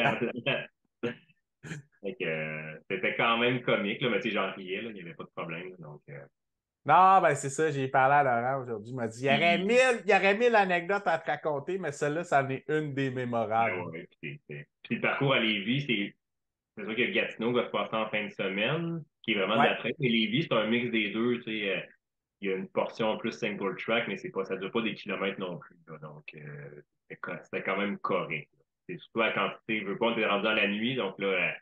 [SPEAKER 2] fait que, c'était quand même comique, là, mais tu sais, j'en riais, là, il n'y avait pas de problème. Là, donc,
[SPEAKER 1] Non, ben c'est ça, j'ai parlé à Laurent aujourd'hui. Il m'a dit
[SPEAKER 2] puis,
[SPEAKER 1] il y aurait mille anecdotes à te raconter, mais celle-là, ça en est une des
[SPEAKER 2] ben
[SPEAKER 1] mémorables.
[SPEAKER 2] ouais, puis le parcours à Lévis, c'est sûr que Gatineau va se passer en fin de semaine, qui est vraiment de
[SPEAKER 1] Ouais.
[SPEAKER 2] la traite. Mais Lévis, c'est un mix des deux, tu sais. Il y a une portion plus single track, mais ça dure pas des kilomètres non plus, là. Donc, c'était quand même correct, là. C'est surtout la quantité, je veux pas, on était rendu dans la nuit, donc là,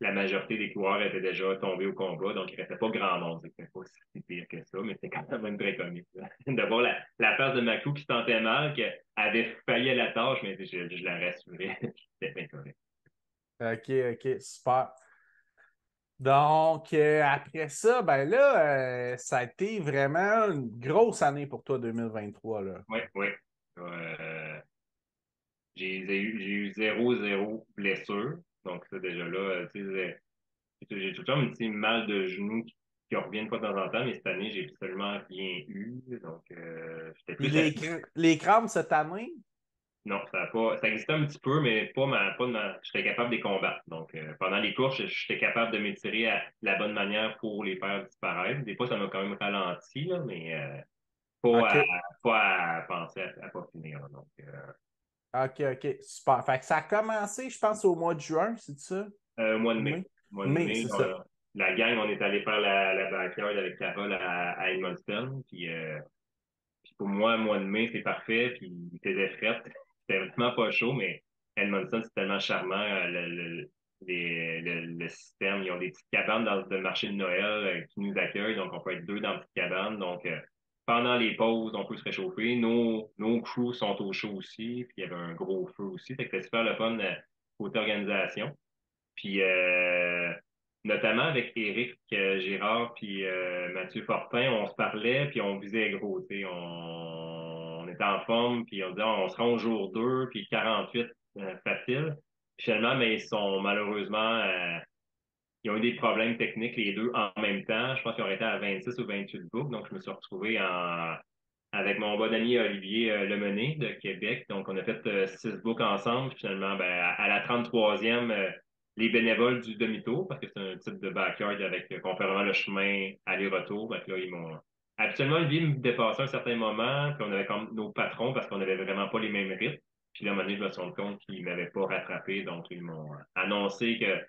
[SPEAKER 2] la majorité des coureurs étaient déjà tombés au combat, donc il restait pas grand monde. C'était pas si pire que ça, mais c'était quand même très comique, là. De voir la face de Maclou qui se sentait mal, qu'elle avait failli à la tâche, mais je la rassurais. C'était bien correct.
[SPEAKER 1] OK, OK, super. Donc, après ça, ben là, ça a été vraiment une grosse année pour toi, 2023, là.
[SPEAKER 2] Oui, oui. J'ai eu zéro blessure. Donc, ça, déjà là, tu sais, j'ai tout le temps un petit mal de genou qui revient une fois de temps en temps, mais cette année, j'ai absolument rien eu. Donc, j'étais
[SPEAKER 1] Puis
[SPEAKER 2] plus à...
[SPEAKER 1] les crampes cette année,
[SPEAKER 2] Non, ça existait un petit peu, mais j'étais capable de les combattre. Donc, pendant les courses, j'étais capable de m'étirer à la bonne manière pour les faire disparaître. Des fois, ça m'a quand même ralenti, là, mais pas à,
[SPEAKER 1] OK,
[SPEAKER 2] pas à penser à pas finir, là. Donc,
[SPEAKER 1] OK, OK, super. Fait que ça a commencé, je pense, au mois de juin, c'est ça?
[SPEAKER 2] Au mois de mai.
[SPEAKER 1] Mai?
[SPEAKER 2] Au mois de
[SPEAKER 1] Mai,
[SPEAKER 2] mai,
[SPEAKER 1] c'est ça.
[SPEAKER 2] la gang, on est allé faire la backyard avec Carole à Edmundston. Puis pour moi, mois de mai, c'est parfait. Puis il faisait fret. C'était vraiment pas chaud, mais Edmundston, c'est tellement charmant. Le système, ils ont des petites cabanes dans le marché de Noël qui nous accueillent. Donc, on peut être deux dans une petite cabane. Donc, pendant les pauses, on peut se réchauffer. Nos crews sont au chaud aussi. Puis il y avait un gros feu aussi. Fait que c'était super le fun côté organisation. Puis notamment avec Éric Girard puis Mathieu Fortin, on se parlait puis on visait gros. Tu sais, on était en forme puis on disait on se rend au jour 2 puis 48 facile. Puis finalement, mais ils sont malheureusement ils ont eu des problèmes techniques les deux en même temps. Je pense qu'ils ont été à 26 ou 28 boucles. Donc je me suis retrouvé avec mon bon ami Olivier Lemené de Québec. Donc, on a fait 6 boucles ensemble. Finalement, ben, à la 33e, les bénévoles du demi-tour, parce que c'est un type de backyard avec qu'on fait vraiment le chemin aller-retour. Donc là, ils m'ont. Habituellement, Olivier me dépassait à un certain moment, puis on avait comme nos patrons parce qu'on n'avait vraiment pas les mêmes rythmes. Puis là, à un moment donné, je me suis rendu compte qu'ils m'avaient pas rattrapé. Donc, ils m'ont annoncé que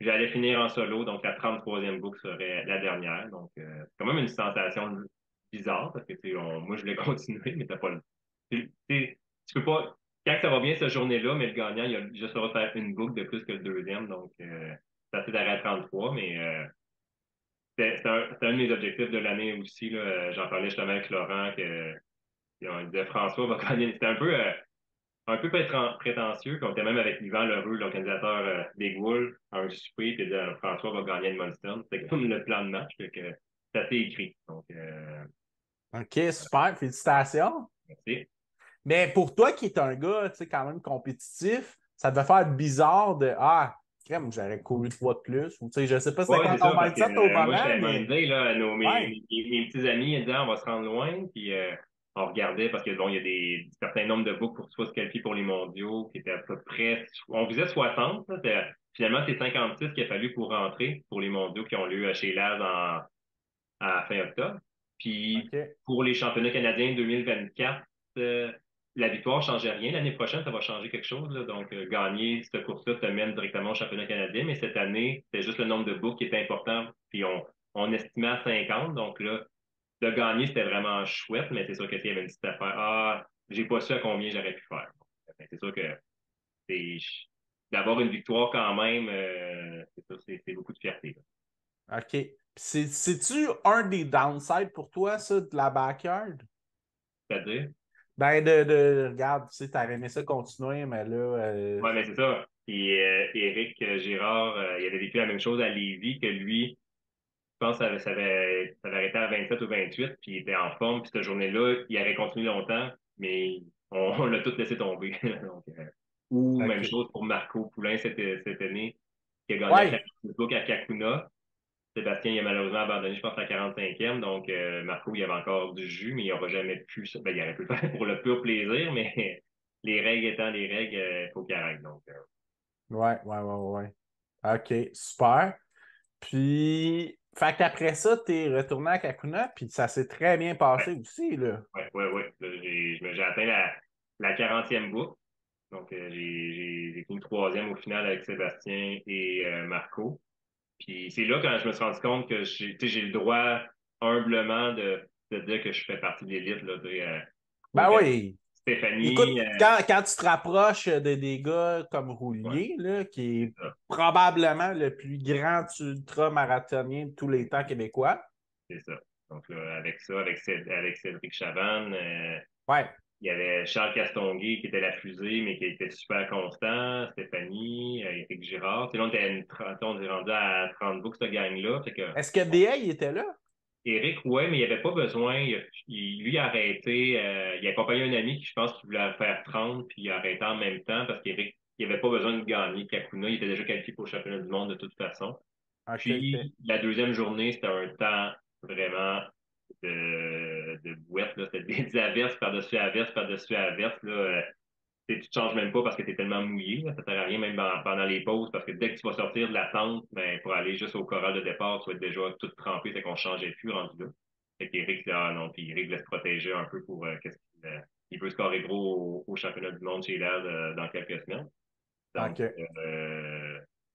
[SPEAKER 2] j'allais finir en solo. Donc, la 33e boucle serait la dernière. Donc, c'est quand même une sensation bizarre parce que moi je voulais continuer, mais t'as pas le. Tu peux pas. Quand ça va bien cette journée-là, mais le gagnant, il a juste le droit de faire une boucle de plus que le deuxième, donc ça fait d'arrêt à 33, mais c'était un de mes objectifs de l'année aussi. Là. J'en parlais justement avec Laurent que on disait François va gagner. C'était un peu prétentieux, puis on était même avec Yvan Lheureux, l'organisateur des Goules, à un souper, puis il disait François va gagner Edmundston. C'était comme le plan de match, fait que ça s'est écrit. Donc
[SPEAKER 1] OK, super, félicitations.
[SPEAKER 2] merci.
[SPEAKER 1] Mais pour toi qui es un gars, tu sais, quand même compétitif, ça devait faire bizarre de Ah, crème, j'aurais couru 3 de plus. Ou, tu sais, je sais pas c'était
[SPEAKER 2] Ouais,
[SPEAKER 1] quoi
[SPEAKER 2] c'est
[SPEAKER 1] ton
[SPEAKER 2] ça, parce que
[SPEAKER 1] mindset au
[SPEAKER 2] moi,
[SPEAKER 1] moment,
[SPEAKER 2] j'étais
[SPEAKER 1] mais
[SPEAKER 2] mindé, là,
[SPEAKER 1] ouais,
[SPEAKER 2] mes petits amis, ils disaient, on va se rendre loin, puis on regardait, parce que bon, il y a des certains nombres de boucles pour soit se qualifier pour les mondiaux, qui étaient à peu près, on visait 60, là, finalement, c'est 56 qu'il a fallu pour rentrer pour les mondiaux qui ont lieu chez Laz à fin octobre. Puis,
[SPEAKER 1] OK.
[SPEAKER 2] pour les championnats canadiens 2024, la victoire ne changeait rien. L'année prochaine, ça va changer quelque chose, là. Donc, gagner cette course-là te mène directement au championnat canadien. Mais cette année, c'était juste le nombre de boucles qui était important. Puis on estimait à 50. Donc là, de gagner, c'était vraiment chouette. Mais c'est sûr que s'il y avait une petite affaire, j'ai pas su à combien j'aurais pu faire. C'est sûr que c'est d'avoir une victoire quand même, c'est ça, c'est beaucoup de fierté, là.
[SPEAKER 1] OK. C'est-tu un des downsides pour toi, ça, de la backyard?
[SPEAKER 2] C'est-à-dire?
[SPEAKER 1] Ben, regarde, tu sais, t'aurais aimé ça continuer, mais là,
[SPEAKER 2] Ouais, mais c'est ça. Puis Éric Girard, il avait vécu la même chose à Lévis que lui. Je pense que ça avait arrêté à 27 ou 28, puis il était en forme. Puis cette journée-là, il avait continué longtemps, mais on l'a tout laissé tomber. Donc, ou même
[SPEAKER 1] OK.
[SPEAKER 2] chose pour Marco Poulain cette année, qui a gagné à
[SPEAKER 1] Ouais,
[SPEAKER 2] 46 boucles à Kakuna. Sébastien, il a malheureusement abandonné, je pense, à la 45e. Donc, Marco, il avait encore du jus, mais il n'aura jamais pu ça. Ben, il aurait pu le faire pour le pur plaisir, mais les règles étant les règles, il faut qu'il arrête. Donc,
[SPEAKER 1] ouais. OK, super. Puis, fait qu'après ça, t'es retourné à Kakuna, puis ça s'est très bien
[SPEAKER 2] ouais,
[SPEAKER 1] passé aussi, là.
[SPEAKER 2] ouais. Là, j'ai atteint la 40e boucle. Donc, j'ai fini troisième au final avec Sébastien et Marco. Puis c'est là quand je me suis rendu compte que tu sais, j'ai le droit humblement de dire que je fais partie de l'élite. Là,
[SPEAKER 1] Ben
[SPEAKER 2] autant
[SPEAKER 1] oui. Écoute,
[SPEAKER 2] Stéphanie,
[SPEAKER 1] quand tu te rapproches des gars comme
[SPEAKER 2] ouais,
[SPEAKER 1] Roulier, là, qui
[SPEAKER 2] c'est
[SPEAKER 1] est
[SPEAKER 2] ça,
[SPEAKER 1] probablement le plus grand ultra-marathonien de tous les temps québécois.
[SPEAKER 2] c'est ça. Donc là, avec Cédric Chavannes,
[SPEAKER 1] Ouais.
[SPEAKER 2] il y avait Charles Castonguay qui était la fusée, mais qui était super constant, Stéphanie, Éric Girard. Tu sais, là, on est rendu à 30 books, cette gang-là. Fait que
[SPEAKER 1] Est-ce que DA, il était là?
[SPEAKER 2] Éric, ouais, mais il n'y avait pas besoin. Lui, il a arrêté. Il a accompagné un ami qui, je pense, qui voulait faire 30, puis il a arrêté en même temps parce qu'Éric, il n'avait pas besoin de gagner Kakuna. Il était déjà qualifié pour le championnat du monde de toute façon.
[SPEAKER 1] OK.
[SPEAKER 2] Puis, la deuxième journée, c'était un temps vraiment de bouette, là. C'était des averses par-dessus averses par-dessus averses, là. Tu te changes même pas parce que tu es tellement mouillé, là, ça sert à rien même pendant les pauses, parce que dès que tu vas sortir de la tente, ben, pour aller juste au corral de départ, tu vas être déjà tout trempé, c'est qu'on changeait plus rendu là. Fait qu'Éric, là, non, puis Eric voulait se protéger un peu pour qu'est-ce qu'il il veut scorer gros au championnat du monde chez l'AD dans quelques semaines. Donc,
[SPEAKER 1] OK.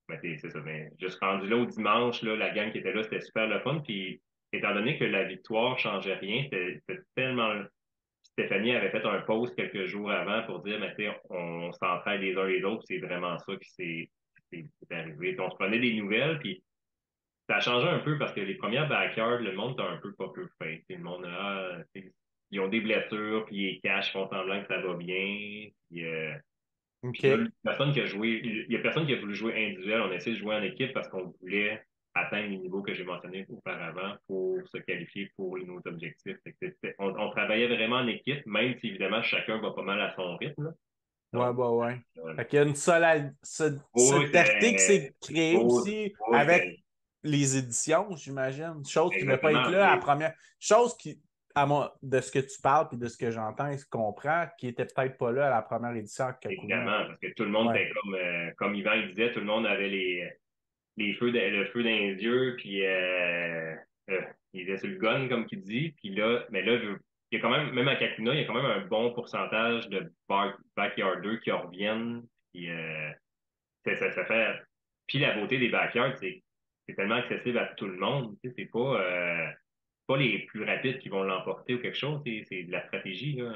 [SPEAKER 2] ben, c'est ça. Mais juste rendu là au dimanche, là, la gang qui était là, c'était super le fun. Puis, étant donné que la victoire changeait rien, c'était tellement Stéphanie avait fait un post quelques jours avant pour dire, mais tu sais, on s'entraide les uns les autres, c'est vraiment ça qui s'est arrivé. Puis on se prenait des nouvelles, puis ça a changé un peu parce que les premières backyards, le monde était un peu pas peu fait. Le monde, ils ont des blessures, puis ils cachent, ils font semblant que ça va bien. Puis là,
[SPEAKER 1] OK.
[SPEAKER 2] personne qui a joué, il y a personne qui a voulu jouer individuel. On a essayé de jouer en équipe parce qu'on voulait atteindre les niveaux que j'ai mentionnés auparavant pour se qualifier pour nos objectifs. Fait que on travaillait vraiment en équipe, même si évidemment chacun va pas mal à son rythme, là. Donc,
[SPEAKER 1] Ouais.
[SPEAKER 2] euh,
[SPEAKER 1] Fait qu'il y a une
[SPEAKER 2] oui,
[SPEAKER 1] solidarité qui s'est créée
[SPEAKER 2] oui,
[SPEAKER 1] aussi
[SPEAKER 2] oui,
[SPEAKER 1] avec les éditions, j'imagine. Chose qui ne devait pas être
[SPEAKER 2] exactement.
[SPEAKER 1] là à la première. Chose qui, de ce que tu parles et de ce que j'entends et ce qu'on comprend, qui était peut-être pas là à la première édition à Kakuna.
[SPEAKER 2] Évidemment, parce que tout le monde
[SPEAKER 1] Ouais.
[SPEAKER 2] était comme Yvan il disait, tout le monde avait le feu dans les yeux, puis euh, il était sur le gun, comme qu'il dit. Puis là, mais là, il y a quand même à Kakuna, il y a quand même un bon pourcentage de backyarders qui reviennent. Puis ça fait. Puis la beauté des backyards, c'est tellement accessible à tout le monde. Tu sais, c'est pas les plus rapides qui vont l'emporter ou quelque chose, c'est de la stratégie, là.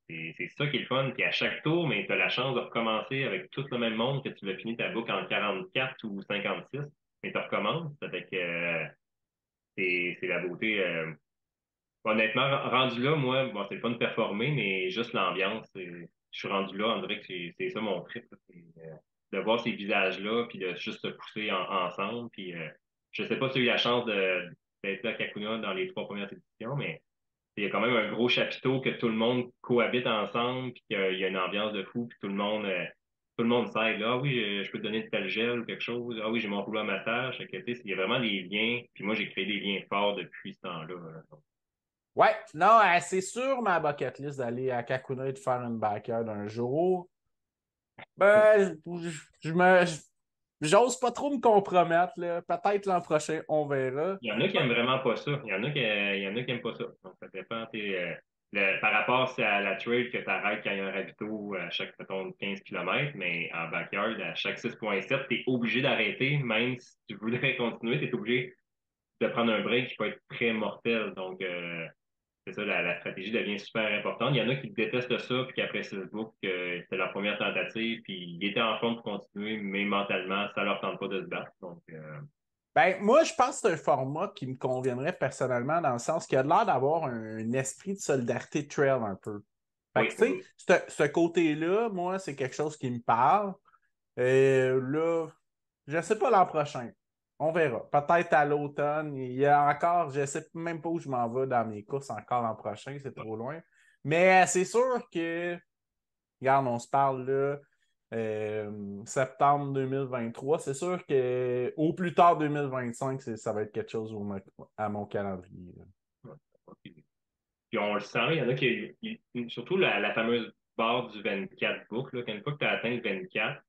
[SPEAKER 2] C'est ça qui est le fun. Puis à chaque tour, mais tu as la chance de recommencer avec tout le même monde que tu l'as fini ta boucle en 44 ou 56, mais tu recommences. Avec c'est la beauté. Honnêtement, rendu là, moi, bon, c'est le fun de performer, mais juste l'ambiance. Je suis rendu là, on dirait que c'est ça mon trip, là. De voir ces visages-là, puis de juste se pousser ensemble. Puis je sais pas si tu as eu la chance d'être là à Kakuna dans les trois premières éditions, mais il y a quand même un gros chapiteau que tout le monde cohabite ensemble, puis qu'il y a une ambiance de fou, puis tout le monde s'aide. Là, ah oui, je peux te donner de tel gel ou quelque chose. Ah oui, j'ai mon rouleau à massage. Fait que, tu sais, il y a vraiment des liens. Puis moi, j'ai créé des liens forts depuis ce temps-là.
[SPEAKER 1] Ouais, non, c'est sûr ma bucket list d'aller à Kakuna et de faire une backyard un jour. Ben, j'ose pas trop me compromettre, là. Peut-être l'an prochain, on verra.
[SPEAKER 2] Il y en a qui aiment vraiment pas ça. Il y en a qui aiment pas ça. Donc, ça dépend. par rapport à la trail que tu arrêtes quand il y a un ravito à chaque, mettons, 15 km, mais en backyard, à chaque 6,7, tu es obligé d'arrêter, même si tu voudrais continuer, tu es obligé de prendre un break qui peut être très mortel. Donc, c'est ça, la stratégie devient super importante. Il y en a qui détestent ça, puis qui apprécient le book, c'était leur première tentative, puis ils étaient en forme pour continuer, mais mentalement, ça leur tente pas de se battre. Donc,
[SPEAKER 1] Ben, moi, je pense que c'est un format qui me conviendrait personnellement dans le sens qu'il a l'air d'avoir un esprit de solidarité trail un peu. Fait
[SPEAKER 2] oui,
[SPEAKER 1] que, tu
[SPEAKER 2] oui,
[SPEAKER 1] sais, ce côté-là, moi, c'est quelque chose qui me parle. Là, je ne sais pas l'an prochain. On verra. Peut-être à l'automne. Il y a encore, je ne sais même pas où je m'en vais dans mes courses encore l'an prochain, c'est trop loin. Mais c'est sûr que, regarde, on se parle là, septembre 2023. C'est sûr que au plus tard 2025, ça va être quelque chose à mon calendrier. Là.
[SPEAKER 2] oui. Puis on le sent, il y en a surtout la fameuse barre du 24 book, là, quand une fois que tu as atteint le 24,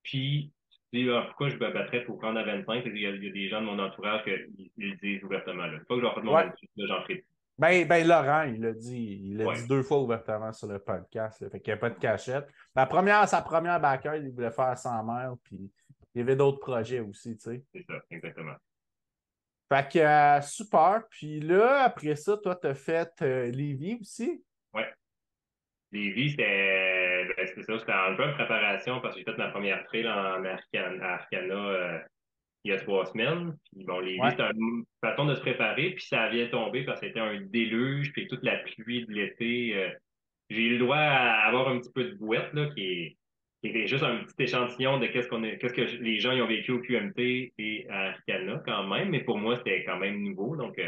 [SPEAKER 2] puis tu te dis, ah, pourquoi je me battrais pour prendre à 25? Il y a des gens de mon entourage qui le disent ouvertement. Là. Pas que je leur fais de mon
[SPEAKER 1] Ouais.
[SPEAKER 2] 28, là, j'en ferai.
[SPEAKER 1] Ben, Laurent, il l'a dit
[SPEAKER 2] Ouais,
[SPEAKER 1] 2 fois ouvertement sur le podcast. Là, fait qu'il n'y a pas de cachette. Sa première backer, il voulait faire 100 miles, puis il y avait d'autres projets aussi, tu sais.
[SPEAKER 2] c'est ça, exactement.
[SPEAKER 1] Fait que super. Puis là, après ça, toi, t'as fait Lévis aussi.
[SPEAKER 2] Ouais. Lévis, c'était ça, c'était un peu en préparation parce que j'ai fait ma première trail à Arcana il y a 3 semaines. Puis bon, Lévis,
[SPEAKER 1] Ouais.
[SPEAKER 2] c'était une façon de se préparer, puis ça vient tomber parce que c'était un déluge, puis toute la pluie de l'été. J'ai eu le droit à avoir un petit peu de bouette, là, qui est juste un petit échantillon de qu'est-ce que les gens y ont vécu au QMT et à Arcana quand même, mais pour moi, c'était quand même nouveau, donc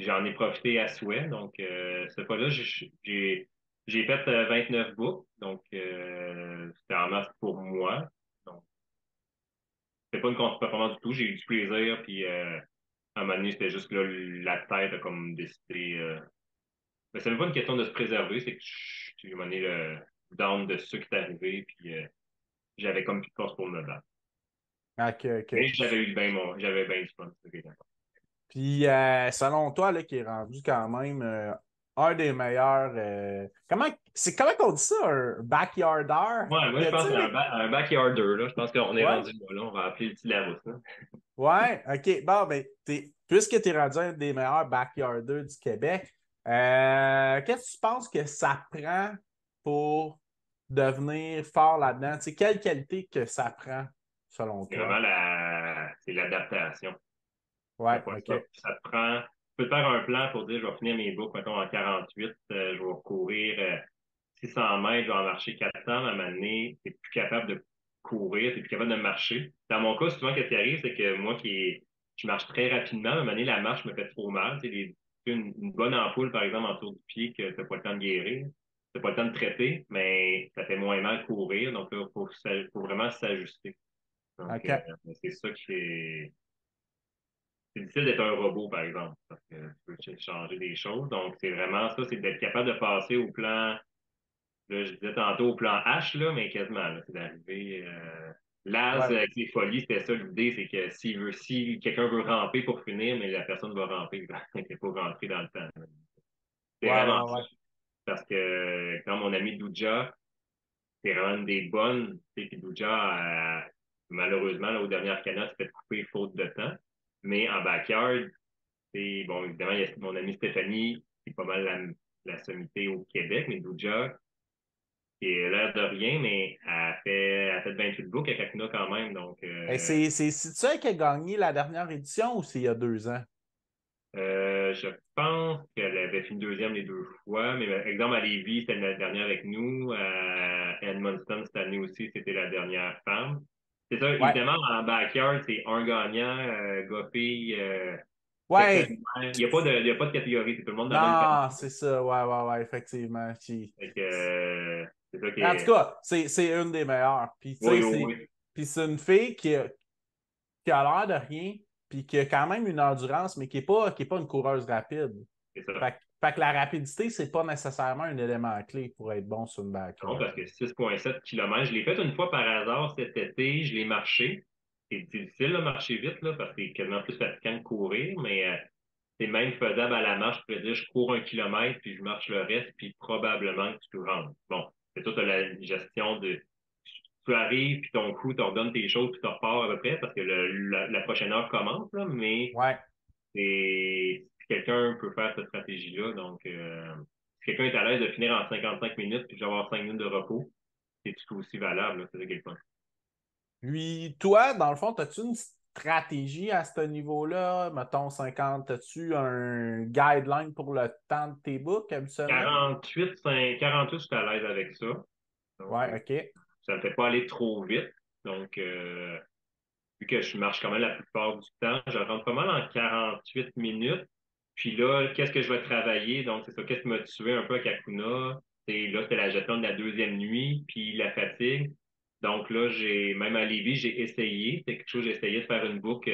[SPEAKER 2] j'en ai profité à souhait. Donc, cette fois-là, j'ai fait 29 boucles, donc c'était en masse pour moi. Donc, c'était pas une contre-performance du tout, j'ai eu du plaisir, puis à un moment donné, c'était juste que là, la tête a comme décidé. Mais c'est même pas une question de se préserver, c'est que j'ai un moment donné le down de ce qui est arrivé, puis j'avais comme plus de force pour me battre.
[SPEAKER 1] OK,
[SPEAKER 2] Mais
[SPEAKER 1] OK.
[SPEAKER 2] j'avais bien du fun. C'est ça qui est important.
[SPEAKER 1] Puis selon toi, là, qui est rendu quand même un des meilleurs. Comment qu'on dit ça, un backyarder?
[SPEAKER 2] Ouais, moi,
[SPEAKER 1] Y
[SPEAKER 2] je pense
[SPEAKER 1] a-t-il
[SPEAKER 2] que c'est
[SPEAKER 1] des-
[SPEAKER 2] un backyarder, là. Je pense qu'on est
[SPEAKER 1] Ouais?
[SPEAKER 2] rendu là, là. On va appeler le petit Larousse, là.
[SPEAKER 1] Ouais, OK. Bon, ben, puisque tu es rendu un des meilleurs backyarders du Québec, qu'est-ce que tu penses que ça prend pour devenir fort là-dedans? Tu sais, quelle qualité que ça prend, selon
[SPEAKER 2] C'est vraiment
[SPEAKER 1] toi?
[SPEAKER 2] c'est l'adaptation.
[SPEAKER 1] Ouais,
[SPEAKER 2] T'as pas le
[SPEAKER 1] OK.
[SPEAKER 2] choix. Ça te prend, tu peux te faire un plan pour dire, je vais finir mes boucles, mettons, en 48, je vais courir 600 mètres, je vais en marcher 400, à un moment donné, t'es plus capable de courir, t'es plus capable de marcher. Dans mon cas, souvent, ce qui arrive, c'est que moi je marche très rapidement, à un moment donné, la marche me fait trop mal. Tu sais, une bonne ampoule, par exemple, autour du pied que t'as pas le temps de guérir, t'as pas le temps de traiter, mais ça fait moins mal courir. Donc là, faut vraiment s'ajuster. Donc,
[SPEAKER 1] OK.
[SPEAKER 2] c'est ça qui est c'est difficile d'être un robot, par exemple, parce que tu peux changer des choses. Donc, c'est vraiment ça, c'est d'être capable de passer au plan, là, je disais tantôt au plan H, là, mais quasiment, là, c'est d'arriver. Laz,
[SPEAKER 1] Ouais.
[SPEAKER 2] avec les folies, c'était ça l'idée, c'est que si quelqu'un veut ramper pour finir, mais la personne va ramper, il faut rentrer dans le temps. C'est
[SPEAKER 1] Ouais,
[SPEAKER 2] vraiment
[SPEAKER 1] ouais,
[SPEAKER 2] ça.
[SPEAKER 1] ouais.
[SPEAKER 2] Parce que quand mon ami Douja, c'est vraiment une des bonnes, tu sais, puis Douja, malheureusement, là, au dernier Arcana, s'est fait couper faute de temps. Mais en backyard, et bon, évidemment, il y a mon amie Stéphanie, qui est pas mal la sommité au Québec, mais Douja, qui est l'air de rien, mais elle a fait 28 books avec Akuna quand même. Donc,
[SPEAKER 1] Et c'est ça qui a gagné la dernière édition ou c'est il y a 2 ans?
[SPEAKER 2] je pense qu'elle avait fini deuxième les 2 fois. Mais exemple, à Lévis, c'était la dernière avec nous. À Edmundston, cette année aussi, c'était la dernière femme. C'est ça,
[SPEAKER 1] Ouais.
[SPEAKER 2] évidemment, en backyard, c'est un gagnant, gars-fille, sexe
[SPEAKER 1] Ouais.
[SPEAKER 2] animal. Il y a pas de catégorie, c'est tout le monde dans la même
[SPEAKER 1] Non,
[SPEAKER 2] catégorie.
[SPEAKER 1] c'est ça. Ouais, ouais, ouais, effectivement.
[SPEAKER 2] Fait que, c'est ça qui
[SPEAKER 1] Mais en tout
[SPEAKER 2] est.
[SPEAKER 1] cas, c'est une des meilleures. Puis, tu sais,
[SPEAKER 2] Oui, oui, oui.
[SPEAKER 1] puis c'est une fille qui a l'air de rien, puis qui a quand même une endurance, mais qui est pas une coureuse rapide.
[SPEAKER 2] C'est ça.
[SPEAKER 1] Fait que la rapidité, c'est pas nécessairement un élément clé pour être bon sur une
[SPEAKER 2] Non,
[SPEAKER 1] backyard.
[SPEAKER 2] parce que 6,7 km, je l'ai fait une fois par hasard cet été, je l'ai marché. C'est difficile de marcher vite, là, parce que c'est quasiment plus fatigant que courir, mais c'est même faisable à la marche. Je pourrais dire, je cours 1 kilomètre, puis je marche le reste, puis probablement que tu peux rendre. Bon, c'est tout la gestion de tu arrives, puis ton coup, tu redonnes tes choses, puis tu repars à peu près, parce que la prochaine heure commence, là, mais
[SPEAKER 1] Ouais.
[SPEAKER 2] si quelqu'un peut faire cette stratégie-là, donc si quelqu'un est à l'aise de finir en 55 minutes, puis d'avoir 5 minutes de repos, c'est tout aussi valable, là, c'est ça qui est le fun.
[SPEAKER 1] Puis, toi, dans le fond, as-tu une stratégie à ce niveau-là? Mettons 50, as-tu un guideline pour le temps de tes books habituellement?
[SPEAKER 2] 48, je suis à l'aise avec ça. Donc,
[SPEAKER 1] Ouais, OK.
[SPEAKER 2] ça ne me fait pas aller trop vite. Donc, vu que je marche quand même la plupart du temps, je rentre pas mal en 48 minutes. Puis là, qu'est-ce que je vais travailler? Donc, c'est ça, qu'est-ce qui m'a tué un peu à Kakuna? Là, c'était la gestion de la deuxième nuit, puis la fatigue. Donc là, même à Lévis, j'ai essayé. C'est quelque chose, j'ai essayé de faire une boucle.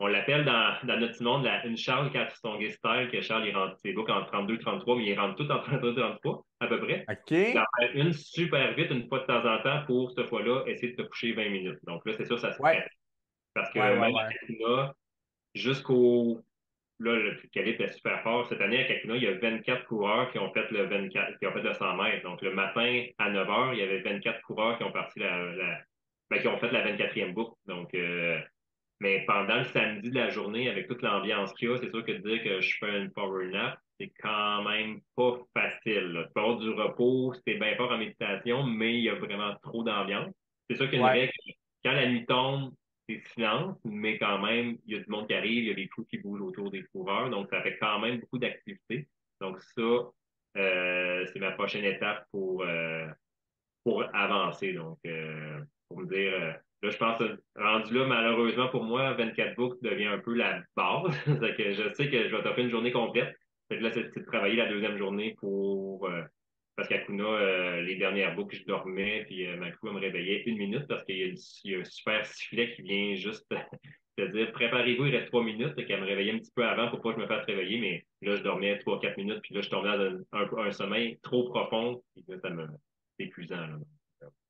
[SPEAKER 2] On l'appelle dans notre monde une Charles 4 Strongest Style, que Charles, il rentre ses boucles en 32-33, mais il rentre tout en 32-33, à peu près. D'en
[SPEAKER 1] OK.
[SPEAKER 2] faire une super vite, une fois de temps en temps, pour cette fois-là, essayer de te coucher 20 minutes. Donc là, c'est sûr, ça se
[SPEAKER 1] Ouais.
[SPEAKER 2] pratique. Parce que
[SPEAKER 1] Ouais, ouais,
[SPEAKER 2] même
[SPEAKER 1] ouais.
[SPEAKER 2] à Kakuna, jusqu'au là, le calibre est super fort. Cette année, à Kakuna, il y a 24 coureurs qui ont fait le 24, qui ont fait le 100 mètres. Donc, le matin, à 9 heures, il y avait 24 coureurs qui ont parti qui ont fait la 24e boucle. Donc, mais pendant le samedi de la journée, avec toute l'ambiance qu'il y a, c'est sûr que de dire que je fais une power nap, c'est quand même pas facile, là. Tu peux avoir du repos, c'est bien fort en méditation, mais il y a vraiment trop d'ambiance. C'est sûr qu'il y a une
[SPEAKER 1] Ouais.
[SPEAKER 2] règle, quand la nuit tombe, c'est silence, mais quand même, il y a du monde qui arrive, il y a des trous qui bougent autour des coureurs, donc ça fait quand même beaucoup d'activités. Donc ça, c'est ma prochaine étape pour avancer. Donc, pour me dire, là, je pense, rendu là, malheureusement pour moi, 24 books devient un peu la base. C'est que je sais que je vais taper une journée complète. Fait que là, c'est de travailler la deuxième journée parce qu'à Kuna, les dernières boucles, je dormais, puis ma crew me réveillait 1 minute parce qu'il y a un super sifflet qui vient juste te dire, préparez-vous, il reste 3 minutes, et qu'elle me réveillait un petit peu avant pour pas que je me fasse réveiller, mais là, je dormais 3, 4 minutes, puis là, je tombais dans un sommeil trop profond, puis là, c'est épuisant, là.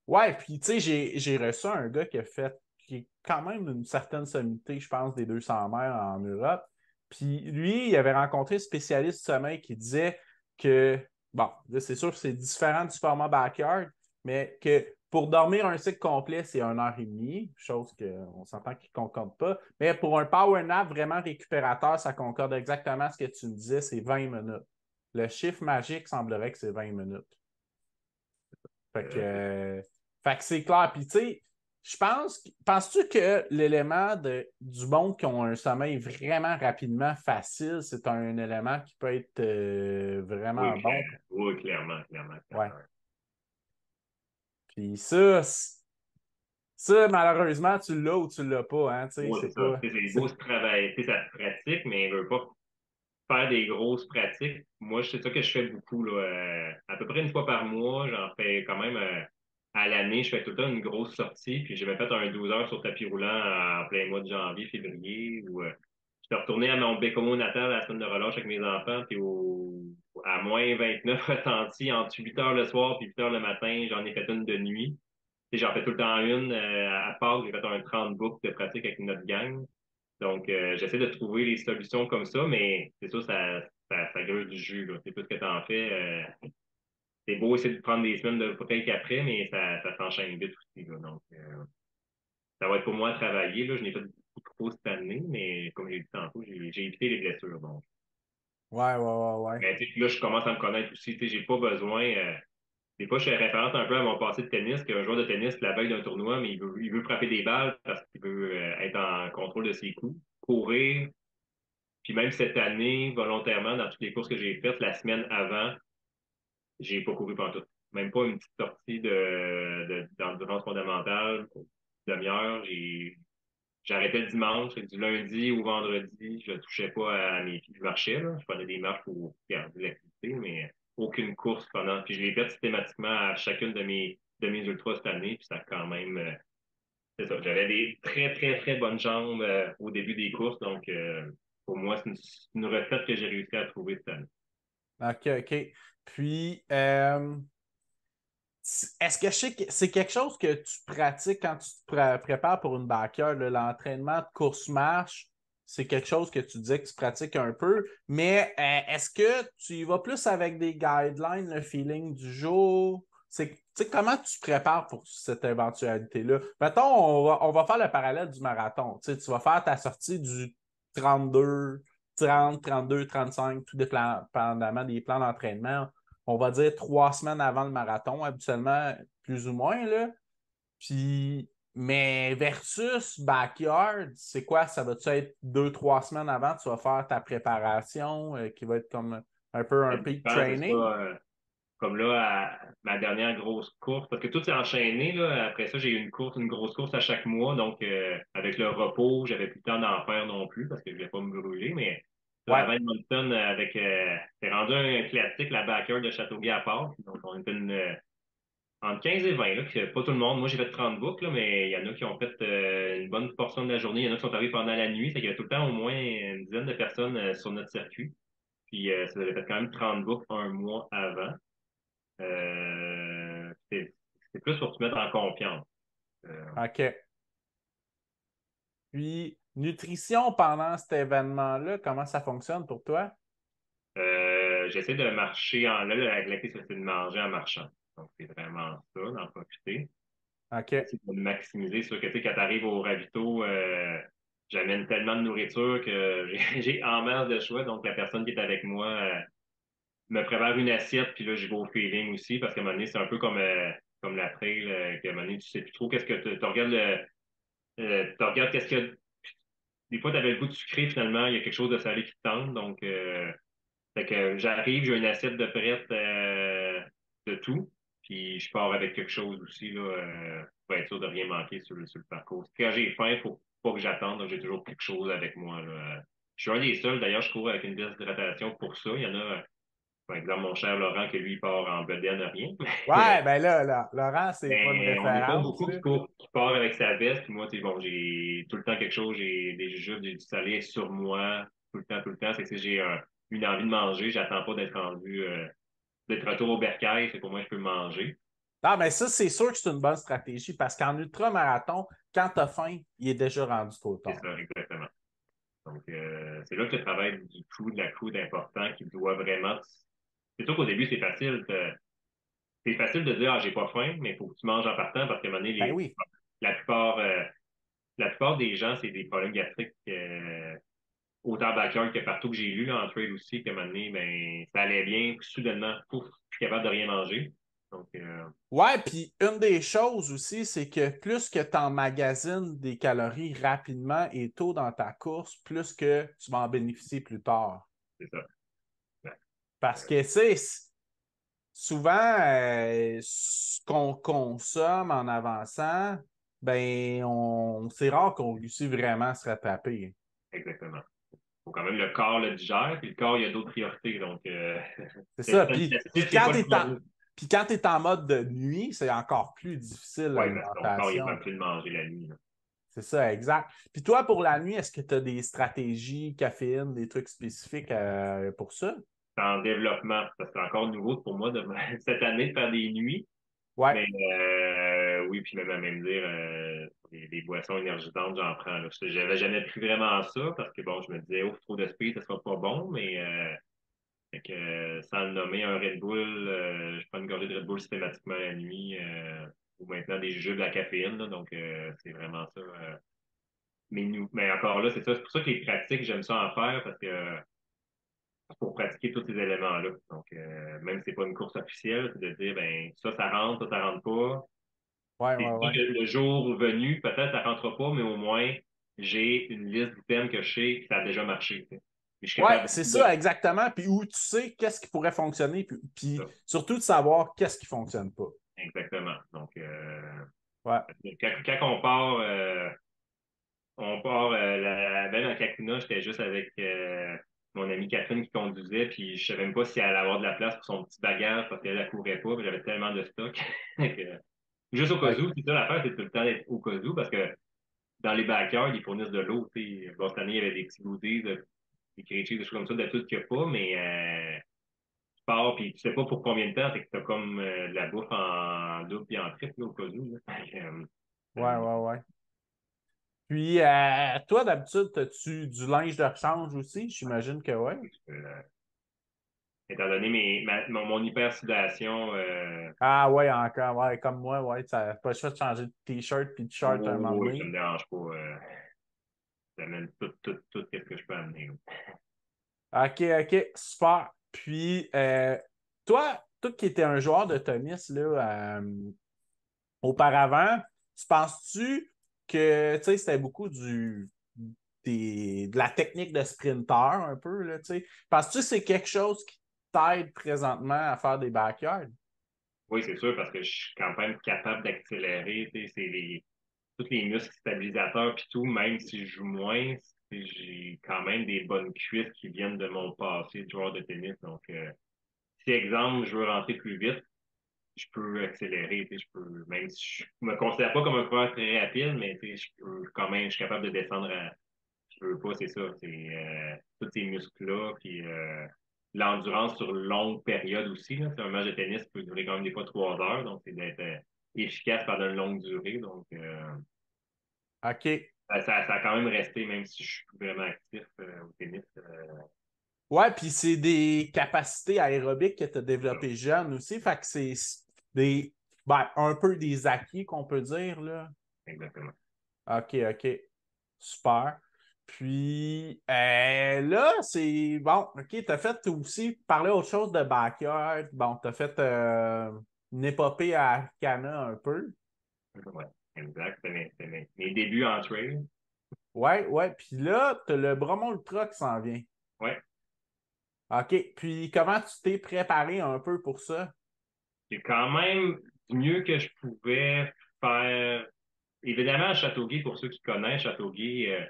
[SPEAKER 1] Ouais, puis tu sais, j'ai reçu un gars qui est quand même une certaine sommité, je pense, des 200 mètres en Europe. Puis lui, il avait rencontré un spécialiste du sommeil qui disait que, bon, là, c'est sûr que c'est différent du format backyard, mais que pour dormir un cycle complet, c'est 1 heure et demie, chose qu'on s'entend qu'il ne concorde pas. Mais pour un power nap vraiment récupérateur, ça concorde exactement à ce que tu me disais, c'est 20 minutes. Le chiffre magique semblerait que c'est 20 minutes. Fait que,
[SPEAKER 2] C'est
[SPEAKER 1] fait que c'est clair. Puis, tu sais, penses-tu que l'élément du monde qui ont un sommeil vraiment rapidement facile, c'est un élément qui peut être vraiment bon?
[SPEAKER 2] Oui, clairement, clairement,
[SPEAKER 1] Ouais.
[SPEAKER 2] clairement.
[SPEAKER 1] Puis malheureusement, tu l'as ou tu l'as pas, hein, tu sais,
[SPEAKER 2] Oui, c'est
[SPEAKER 1] c'est
[SPEAKER 2] ça.
[SPEAKER 1] pas.
[SPEAKER 2] Tu sais, c'est beau se travailler, tu sais, ça se pratique, mais je veux pas faire des grosses pratiques. Moi, c'est ça que je fais beaucoup, là. À peu près une fois par mois, j'en fais quand même à l'année, je fais tout le temps une grosse sortie, puis j'ai même fait un 12 heures sur tapis roulant en plein mois de janvier, février, où j'étais retourné à mon Bécomo natal la semaine de relâche avec mes enfants, puis à moins 29 ressenti entre 8 heures le soir puis 8 heures le matin, j'en ai fait une de nuit. Tu sais, j'en fais tout le temps une. À Pâques, j'ai fait un 30 boucles de pratique avec notre gang. Donc, j'essaie de trouver les solutions comme ça, mais c'est sûr, ça gueule du jus, là. C'est tout ce que tu en fais. C'est beau essayer de prendre des semaines de break après, mais ça s'enchaîne vite aussi, là. Donc, ça va être pour moi à travailler, là. Je n'ai pas beaucoup trop cette année, mais comme j'ai dit tantôt, j'ai évité les blessures, donc.
[SPEAKER 1] Ouais, ouais, ouais, ouais.
[SPEAKER 2] Mais tu sais, là, je commence à me connaître aussi. Tu sais, j'ai pas besoin. Des fois, je fais référence un peu à mon passé de tennis, qu'un joueur de tennis, la veille d'un tournoi, mais il veut frapper des balles parce qu'il veut être en contrôle de ses coups, courir. Puis même cette année, volontairement, dans toutes les courses que j'ai faites, la semaine avant, j'ai pas couru pantoute. Même pas une petite sortie d'endurance fondamentale, demi-heure. J'arrêtais le dimanche, et du lundi au vendredi, je ne touchais pas à mes pieds. Je marchais, là. Je prenais des marches pour garder l'activité, mais aucune course pendant. Puis je l'ai fait systématiquement à chacune de mes ultras cette année, puis ça a quand même. C'est ça. J'avais des très, très, très bonnes jambes au début des courses, donc pour moi, c'est une recette que j'ai réussi à trouver cette année.
[SPEAKER 1] OK, OK. Puis, est-ce que c'est quelque chose que tu pratiques quand tu te prépares pour une backyard, là, l'entraînement de course-marche? c'est quelque chose que tu disais que tu pratiques un peu, mais est-ce que tu y vas plus avec des guidelines, le feeling du jour? Comment tu te prépares pour cette éventualité-là? Mettons, on va faire le parallèle du marathon. Tu vas faire ta sortie du 32, 30, 32, 35, tout dépendamment des plans d'entraînement. On va dire 3 semaines avant le marathon, habituellement, plus ou moins, là. Puis, mais versus backyard, c'est quoi? Ça va-tu être 2, 3 semaines avant, tu vas faire ta préparation qui va être comme un peu un
[SPEAKER 2] Ça
[SPEAKER 1] peak
[SPEAKER 2] dépend, c'est ça.
[SPEAKER 1] training?
[SPEAKER 2] Comme là, à ma dernière grosse course, parce que tout s'est enchaîné, là. Après ça, j'ai eu une grosse course à chaque mois. Donc, avec le repos, j'avais plus le temps d'en faire non plus parce que je voulais pas me brûler. Mais là,
[SPEAKER 1] Ouais.
[SPEAKER 2] avant Edmonton, c'est rendu un classique, la backyard de Châteauguay à part. Donc, on était entre 15 et 20, là, que pas tout le monde. Moi, j'ai fait 30 boucles, là, mais il y en a qui ont fait une bonne portion de la journée. Il y en a qui sont arrivés pendant la nuit. Fait qu'il y avait tout le temps au moins une dizaine de personnes sur notre circuit. Puis, ça avait fait quand même 30 boucles un mois avant. C'est plus pour te mettre en confiance. Euh,
[SPEAKER 1] OK. Puis, nutrition pendant cet événement-là, comment ça fonctionne pour toi?
[SPEAKER 2] J'essaie de marcher la clé, c'est de manger en marchant. Donc, c'est vraiment ça, d'en profiter.
[SPEAKER 1] OK.
[SPEAKER 2] Essayer de maximiser. C'est sûr que, tu sais, quand tu arrives au ravito, j'amène tellement de nourriture que j'ai en masse de choix. Donc, la personne qui est avec moi me prépare une assiette, puis là, je vais au feeling aussi, parce qu'à un moment donné, c'est un peu comme la trail, qu'à un moment donné, tu sais plus trop qu'est-ce que tu regardes tu regardes qu'est-ce qu'il y a. Des fois, tu avais le goût de sucré, finalement, il y a quelque chose de salé qui te tente. Donc, fait que j'arrive, j'ai une assiette de prête de tout. Puis je pars avec quelque chose aussi là, pour être sûr de rien manquer sur le parcours. Quand j'ai faim, il faut pas que j'attende, donc j'ai toujours quelque chose avec moi. Là. Je suis un des seuls, d'ailleurs, je cours avec une veste d'hydratation pour ça. Il y en a, par exemple, mon cher Laurent, que lui, il part en bedaine, rien.
[SPEAKER 1] Ouais, ben là, Laurent, c'est pas une
[SPEAKER 2] Mais on n'est pas
[SPEAKER 1] référence,
[SPEAKER 2] beaucoup
[SPEAKER 1] là.
[SPEAKER 2] qui part avec sa veste. Puis moi, tu sais, bon, j'ai tout le temps quelque chose, j'ai des jujubes, j'ai du salé sur moi, tout le temps, tout le temps. C'est que si j'ai une envie de manger, j'attends pas d'être rendu, d'être retour au bercail, c'est pour moi, je peux manger.
[SPEAKER 1] Ah, mais ça, c'est sûr que c'est une bonne stratégie parce qu'en ultramarathon, quand tu as faim, il est déjà rendu trop
[SPEAKER 2] C'est
[SPEAKER 1] tard.
[SPEAKER 2] ça, exactement. Donc, c'est là que le travail du coup, de la coude est important, qui doit vraiment. C'est sûr qu'au début, c'est facile de dire, ah, j'ai pas faim, mais il faut que tu manges en partant parce qu'à un moment donné,
[SPEAKER 1] Ben oui.
[SPEAKER 2] la plupart, euh, la plupart des gens, c'est des problèmes gastriques. Autant backyard que partout que j'ai lu là, en trail aussi, qu'à un moment donné, ben, ça allait bien, puis soudainement, pouf, je suis capable de rien manger. Donc,
[SPEAKER 1] Ouais, puis une des choses aussi, c'est que plus que tu emmagasines des calories rapidement et tôt dans ta course, plus que tu vas en bénéficier plus tard.
[SPEAKER 2] c'est ça. Ouais.
[SPEAKER 1] Parce que, tu sais, souvent, ce qu'on consomme en avançant, ben, c'est rare qu'on réussisse vraiment à se rattraper.
[SPEAKER 2] Exactement. Faut quand même le corps le digère, puis le corps, il y a d'autres priorités. Donc,
[SPEAKER 1] C'est
[SPEAKER 2] le
[SPEAKER 1] ça.
[SPEAKER 2] système
[SPEAKER 1] Puis,
[SPEAKER 2] digestif, c'est pas le premier.
[SPEAKER 1] puis quand tu es en mode de nuit, c'est encore plus difficile
[SPEAKER 2] Oui, parce que ton corps, il est pas
[SPEAKER 1] l'alimentation.
[SPEAKER 2] habitué de manger la nuit. Là.
[SPEAKER 1] C'est ça, exact. Puis toi, pour la nuit, est-ce que tu as des stratégies, caféine, des trucs spécifiques pour ça?
[SPEAKER 2] C'est en développement, parce que c'est encore nouveau pour moi de cette année de faire des nuits.
[SPEAKER 1] Ouais.
[SPEAKER 2] Mais oui, puis même à même dire des boissons énergisantes, j'en prends. Là. J'avais jamais pris vraiment ça parce que bon, je me disais, oh, trop de speed, ça sera pas bon, mais fait que, sans le nommer, un Red Bull, je prends une gorgée de Red Bull systématiquement la nuit, ou maintenant des jujubes à caféine, là, donc c'est vraiment ça. Mais encore là, c'est ça, c'est pour ça que les pratiques, j'aime ça en faire parce que pour pratiquer tous ces éléments-là. Donc, même si c'est pas une course officielle, c'est de dire ben ça rentre, ça rentre pas.
[SPEAKER 1] Ouais,
[SPEAKER 2] C'est
[SPEAKER 1] ouais,
[SPEAKER 2] sûr
[SPEAKER 1] ouais.
[SPEAKER 2] que le jour venu, peut-être ça rentrera pas, mais au moins j'ai une liste d'items que je sais que ça a déjà marché. Tu sais. Et je suis
[SPEAKER 1] Ouais,
[SPEAKER 2] capable
[SPEAKER 1] c'est
[SPEAKER 2] de
[SPEAKER 1] ça, exactement. Puis où tu sais qu'est-ce qui pourrait fonctionner, puis
[SPEAKER 2] ça.
[SPEAKER 1] surtout de savoir qu'est-ce qui fonctionne pas.
[SPEAKER 2] Exactement. Donc,
[SPEAKER 1] Ouais.
[SPEAKER 2] quand on part la veille en Kakuna, j'étais juste avec mon amie Catherine qui conduisait, puis je savais même pas si elle allait avoir de la place pour son petit bagage parce qu'elle ne courait pas, puis j'avais tellement de stock. que- juste au cas
[SPEAKER 1] Ouais.
[SPEAKER 2] où, c'est ça l'affaire, c'est tout le temps d'être au cas où, parce que dans les backyards, ils fournissent de l'eau. Tu sais. Bon, cette année, il y avait des petits goodies, des crayons, des choses comme ça, d'habitude qu'il n'y a pas, mais tu pars, puis tu sais pas pour combien de temps, c'est que tu as comme de la bouffe en double et en triple, là, au cas où. Là.
[SPEAKER 1] Ouais, ouais, ouais. Puis, toi, d'habitude, as-tu du linge de rechange aussi? J'imagine que oui.
[SPEAKER 2] Étant donné mon hypersudation,
[SPEAKER 1] Ah ouais, encore, ouais, comme moi, ouais, ça pas le choix de changer de t-shirt puis de shirt un moment
[SPEAKER 2] oui, ça me
[SPEAKER 1] donné.
[SPEAKER 2] dérange pas. J'amène tout ce que je peux amener.
[SPEAKER 1] OK, OK, super. Puis, toi qui étais un joueur de tennis, là, auparavant, tu penses-tu que, tu sais, c'était beaucoup de la technique de sprinter un peu, là, tu sais? Penses-tu que c'est quelque chose qui t'aide présentement à faire des backyards?
[SPEAKER 2] Oui, c'est sûr, parce que je suis quand même capable d'accélérer. Tu sais, tous les muscles stabilisateurs puis tout, même si je joue moins, j'ai quand même des bonnes cuisses qui viennent de mon passé de joueur de tennis. Donc, si exemple, je veux rentrer plus vite, je peux accélérer, tu sais, je peux, même si je me considère pas comme un coureur très rapide, mais tu sais, je peux quand même, je suis capable de descendre je veux pas, c'est ça, c'est tous ces muscles-là, puis l'endurance sur longue période aussi, là. C'est un match de tennis peut durer quand même des fois 3 heures, donc c'est d'être efficace pendant une longue durée, donc
[SPEAKER 1] OK.
[SPEAKER 2] ça a quand même resté, même si je suis plus vraiment actif au tennis.
[SPEAKER 1] Ouais, puis c'est des capacités aérobiques que tu as
[SPEAKER 2] Ça,
[SPEAKER 1] développées jeune aussi. Fait que c'est des un peu des acquis qu'on peut dire, là.
[SPEAKER 2] exactement.
[SPEAKER 1] OK, OK. Super. Puis là, c'est bon, OK, tu as fait aussi parler autre chose de backyard. Bon, tu as fait une épopée à Arcana un peu.
[SPEAKER 2] Ouais, exact. Mes débuts en trail.
[SPEAKER 1] Ouais, ouais. Puis là, tu as le Bromont Ultra qui s'en vient.
[SPEAKER 2] Ouais,
[SPEAKER 1] OK. Puis comment tu t'es préparé un peu pour ça?
[SPEAKER 2] j'ai quand même du mieux que je pouvais faire. Évidemment, à Châteauguay, pour ceux qui connaissent, Châteauguay,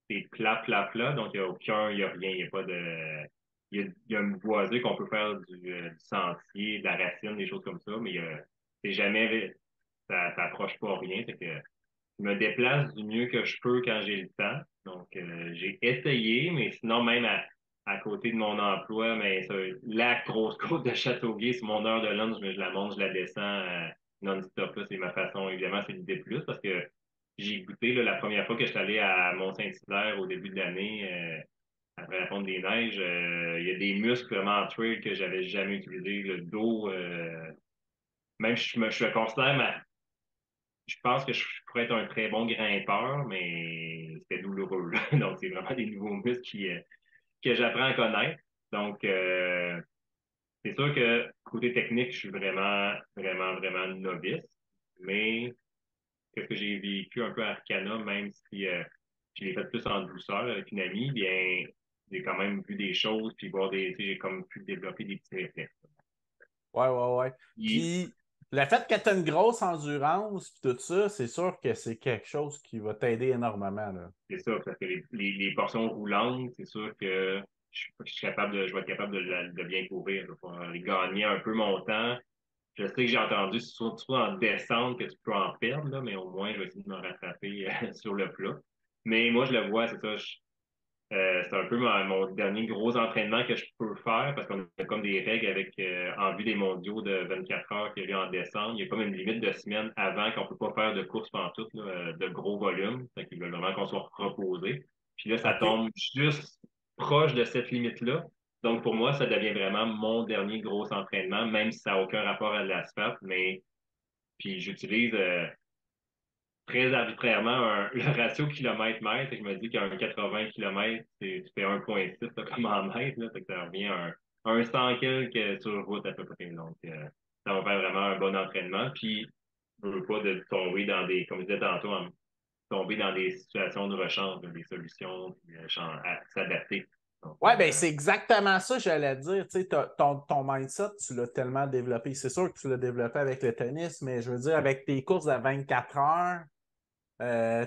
[SPEAKER 2] c'est plat, plat, plat, donc il y a rien, il n'y a pas de. Il y a une boisée qu'on peut faire du sentier, de la racine, des choses comme ça, mais c'est jamais, ça approche pas rien. C'est que je me déplace du mieux que je peux quand j'ai le temps. Donc, j'ai essayé, mais sinon, même à côté de mon emploi, mais ça, la grosse côte de Châteauguay, c'est mon heure de lunch, mais je la monte, je la descends non-stop. Là, c'est ma façon, évidemment, c'est l'idée plus parce que j'ai goûté là, la première fois que je suis allé à Mont-Saint-Hilaire au début de l'année, après la fonte des neiges, il y a des muscles vraiment en trail que j'avais jamais utilisés. Le dos, même je me considère je pense que je pourrais être un très bon grimpeur, mais c'était douloureux, là. Donc, c'est vraiment des nouveaux muscles que j'apprends à connaître. Donc, c'est sûr que côté technique, je suis vraiment, vraiment, vraiment novice. Mais qu'est-ce que j'ai vécu un peu à Arcana, même si je l'ai fait plus en douceur avec une amie, bien, j'ai quand même vu des choses, puis voir tu sais, j'ai comme pu développer des petits réflexes.
[SPEAKER 1] Ouais, ouais, ouais.
[SPEAKER 2] Puis,
[SPEAKER 1] Puis le fait que tu as une grosse endurance puis tout ça, c'est sûr que c'est quelque chose qui va t'aider énormément, là.
[SPEAKER 2] c'est ça, parce que les portions roulantes, c'est sûr que je suis capable je vais être capable de bien courir. Je vais pouvoir aller gagner un peu mon temps. Je sais que j'ai entendu, surtout en descente, que tu peux en perdre, là, mais au moins, je vais essayer de me rattraper sur le plat. Mais moi, je le vois, c'est ça. C'est un peu mon dernier gros entraînement que je peux faire parce qu'on a comme des règles avec en vue des mondiaux de 24 heures qui arrivent en décembre. Il y a comme une limite de semaines avant qu'on peut pas faire de course pantoute, là, de gros volumes. Fait qu'ils veulent vraiment qu'on soit reposé. Puis là, ça
[SPEAKER 1] OK.
[SPEAKER 2] tombe juste proche de cette limite-là. Donc pour moi, ça devient vraiment mon dernier gros entraînement, même si ça n'a aucun rapport à l'asphalte. Mais puis j'utilise très arbitrairement le ratio kilomètre-mètre. Je me dis qu'un 80 km, tu fais 1,6 là, comme en mètre. Là, fait que ça revient à un 100 quelques sur route à peu près. Donc, ça va faire vraiment un bon entraînement. Puis, je veux pas de tomber dans comme je disais tantôt, tomber dans des situations de rechange, des solutions, puis à s'adapter. Donc,
[SPEAKER 1] Ouais, ben c'est exactement ça, j'allais dire. Tu sais, ton mindset, tu l'as tellement développé. C'est sûr que tu l'as développé avec le tennis, mais je veux dire, avec tes courses de 24 heures,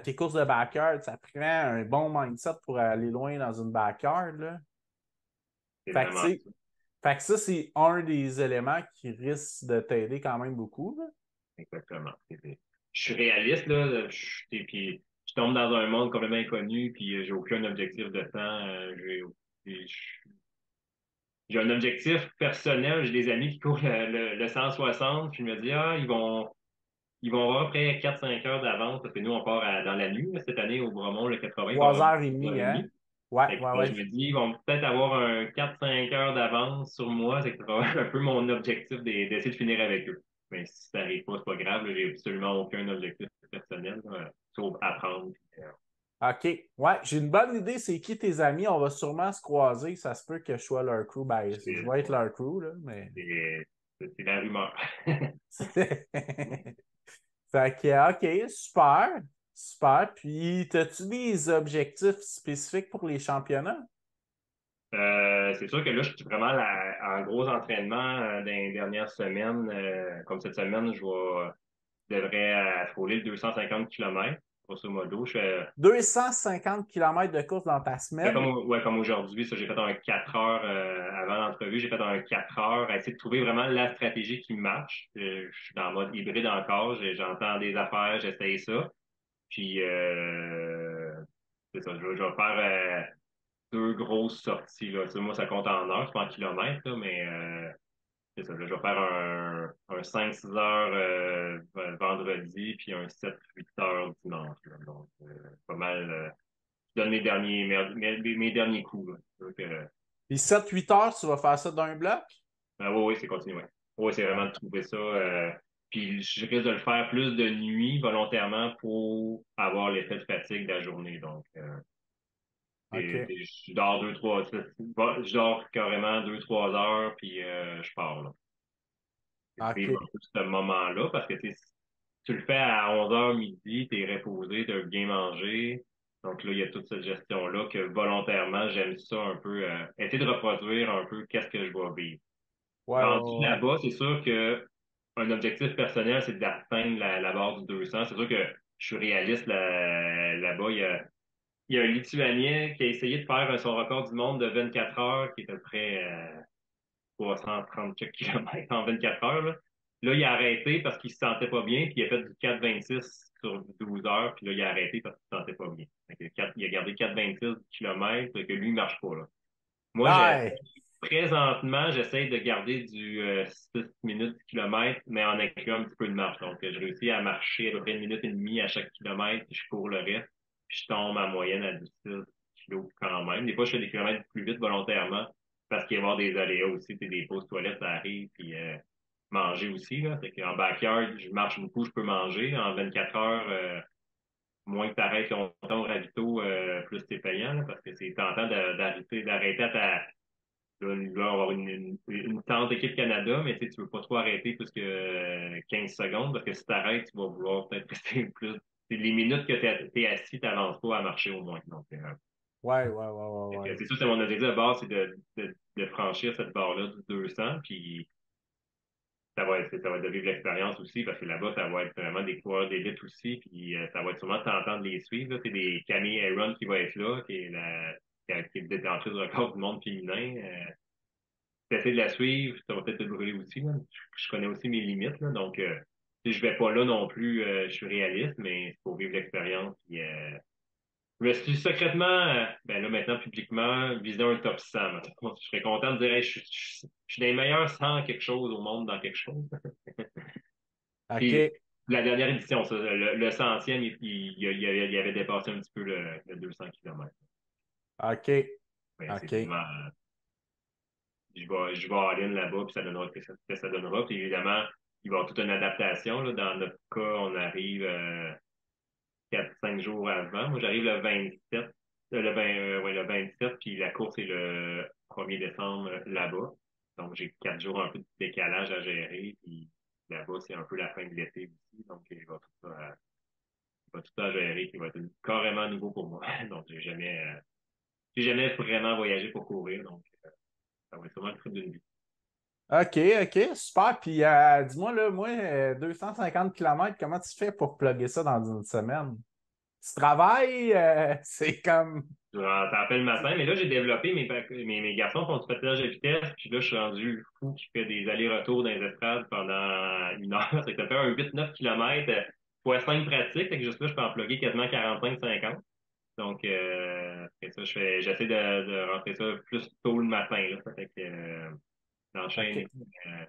[SPEAKER 1] tes courses de backyard, ça prend un bon mindset pour aller loin dans une backyard, là.
[SPEAKER 2] c'est
[SPEAKER 1] Fait que, tu
[SPEAKER 2] vraiment
[SPEAKER 1] sais, fait que ça, c'est un des éléments qui risque de t'aider quand même beaucoup, là.
[SPEAKER 2] exactement. Je suis réaliste, là. Et puis, je tombe dans un monde complètement inconnu, puis j'ai aucun objectif de temps. J'ai j'ai un objectif personnel. J'ai des amis qui courent le 160, puis je me dis, ah, ils vont avoir à peu près 4-5 heures d'avance parce que nous, on part dans la nuit. Là, cette année, au Bromont, le 80, il va y
[SPEAKER 1] Trois
[SPEAKER 2] avoir
[SPEAKER 1] heures et
[SPEAKER 2] 3
[SPEAKER 1] demie,
[SPEAKER 2] heures et
[SPEAKER 1] hein?
[SPEAKER 2] demie.
[SPEAKER 1] Ouais,
[SPEAKER 2] Fait que,
[SPEAKER 1] ouais,
[SPEAKER 2] je
[SPEAKER 1] ouais.
[SPEAKER 2] me dis, ils vont peut-être avoir un 4-5 heures d'avance sur moi. C'est que ça va être un peu mon objectif d'essayer de finir avec eux. Mais si ça n'arrive pas, c'est pas grave. Là, j'ai absolument aucun objectif personnel, là, sauf apprendre.
[SPEAKER 1] OK. Ouais, j'ai une bonne idée. C'est qui tes amis? On va sûrement se croiser. Ça se peut que je sois leur crew. Ben, je vais être
[SPEAKER 2] Ouais,
[SPEAKER 1] leur crew, là, mais.
[SPEAKER 2] c'est la rumeur.
[SPEAKER 1] Fait que, OK, super. Super. Puis, as-tu des objectifs spécifiques pour les championnats?
[SPEAKER 2] C'est sûr que là, je suis vraiment en gros entraînement dans les dernières semaines. Comme cette semaine, je devrais frôler le 250 km, grosso modo.
[SPEAKER 1] 250 kilomètres de course dans ta
[SPEAKER 2] Ouais,
[SPEAKER 1] semaine?
[SPEAKER 2] comme aujourd'hui, ça, j'ai fait un 4 heures avant l'entrevue, j'ai fait un 4 heures à essayer de trouver vraiment la stratégie qui marche. Je suis dans le mode hybride encore, j'entends des affaires, j'essaye ça. Puis c'est ça, je vais faire deux grosses sorties. Là. Tu sais, moi, ça compte en heures, c'est pas en kilomètres, là, mais c'est ça. Là, je vais faire un 5-6 heures vendredi, puis un 7-8 heures dimanche. Là. Donc, pas mal. Je donne mes derniers coups. Là. Donc,
[SPEAKER 1] Puis 7-8 heures, tu vas faire ça d'un bloc?
[SPEAKER 2] oui, oui, c'est continué. Ouais. Oui, c'est vraiment de trouver ça. Puis je risque de le faire plus de nuit volontairement pour avoir l'effet de fatigue de la journée. Donc,
[SPEAKER 1] OK.
[SPEAKER 2] je dors 2-3, je dors carrément 2-3 heures, puis je pars là. Vivre un
[SPEAKER 1] OK.
[SPEAKER 2] peu ce moment-là, parce que tu sais, si tu le fais à 11 heures midi, t'es reposé, t'as bien mangé. Donc là, il y a toute cette gestion-là que volontairement, j'aime ça un peu, essayer de reproduire un peu qu'est-ce que je vais vivre.
[SPEAKER 1] Ouais, ouais,
[SPEAKER 2] Rendu
[SPEAKER 1] ouais.
[SPEAKER 2] là-bas, c'est sûr que un objectif personnel, c'est d'atteindre la barre du 200. C'est sûr que je suis réaliste là-bas. Il y a un Lituanien qui a essayé de faire son record du monde de 24 heures, qui est à peu près 330 kilomètres en 24 heures. Là. Là, il a arrêté parce qu'il se sentait pas bien, puis il a fait du 4,26 sur 12 heures, puis là, il a arrêté parce qu'il se sentait pas bien. Il a gardé 4,26 kilomètres, que lui, il marche pas. Là. Moi,
[SPEAKER 1] Ouais.
[SPEAKER 2] présentement, j'essaie de garder du 6 minutes du kilomètre, mais en incluant un petit peu de marche. Donc, je réussis à marcher à peu près 1 minute et demie à chaque kilomètre, puis je cours le reste, puis je tombe en moyenne à 6 kilos quand même. Des fois, je fais des kilomètres plus vite volontairement, parce qu'il va y avoir des aléas aussi, des pauses toilettes, ça arrive, puis manger aussi, là. C'est qu'en backyard, je marche beaucoup, je peux manger. En 24 heures, moins que tu arrêtes longtemps au ravito, plus c'est payant, là, parce que c'est tentant d'arrêter à ta là, il va avoir une tente équipe Canada, mais tu sais, tu veux pas trop arrêter plus que 15 secondes, parce que si tu arrêtes, tu vas vouloir peut-être rester plus. C'est les minutes que tu es assis, tu n'avances pas à marcher au moins. Donc,
[SPEAKER 1] Ouais, ouais, ouais, ouais, ouais.
[SPEAKER 2] c'est sûr, c'est mon objectif de base, c'est de franchir cette barre-là du 200, puis ça va être de vivre l'expérience aussi, parce que là-bas, ça va être vraiment des coureurs d'élite aussi, puis ça va être sûrement tentant de les suivre. Là. C'est des Camille Aaron qui va être là, qui est le détentrice du record du monde féminin. Essayer de la suivre, ça va peut-être te brûler aussi. Là. Je connais aussi mes limites, là, donc je vais pas là non plus, je suis réaliste, mais c'est pour vivre l'expérience. Puis, je me suis secrètement, ben là maintenant publiquement, visé un top 100. Mettons. Je serais content de dire, hey, je suis dans les meilleurs 100 quelque chose au monde dans quelque chose. Puis
[SPEAKER 1] OK.
[SPEAKER 2] la dernière édition, ça, le centième, il avait dépassé un petit peu le 200 km.
[SPEAKER 1] OK.
[SPEAKER 2] Mais c'est
[SPEAKER 1] OK.
[SPEAKER 2] vraiment, je vais en ligne là-bas, puis ça donnera ce que ça donnera. Puis évidemment, il va y avoir toute une adaptation. Là. Dans notre cas, on arrive 4-5 jours avant. Moi, j'arrive le 27, ouais, le 27, puis la course est le 1er décembre là-bas. Donc, j'ai 4 jours un peu de décalage à gérer. Puis là-bas, c'est un peu la fin de l'été aussi. Donc, il va tout ça à gérer qui va être carrément nouveau pour moi. Donc, j'ai jamais vraiment voyagé pour courir. Donc, ça va être vraiment le trip d'une vie.
[SPEAKER 1] OK, OK, super. Puis dis-moi, là, moi, 250 kilomètres, comment tu fais pour plugger ça dans une semaine? Tu travailles, c'est comme.
[SPEAKER 2] T'en fais le matin, mais là, j'ai développé mes garçons font du patinage de vitesse, puis là, je suis rendu le fou qui fait des allers-retours dans les estrades pendant 1 heure. C'est que ça fait un 8-9 km fois 5 pratiques, fait que juste là, je peux en plugger quasiment 45-50. Donc, ça, j'essaie de rentrer ça plus tôt le matin, là. Ça fait que, j'enchaîne.
[SPEAKER 1] OK.
[SPEAKER 2] euh,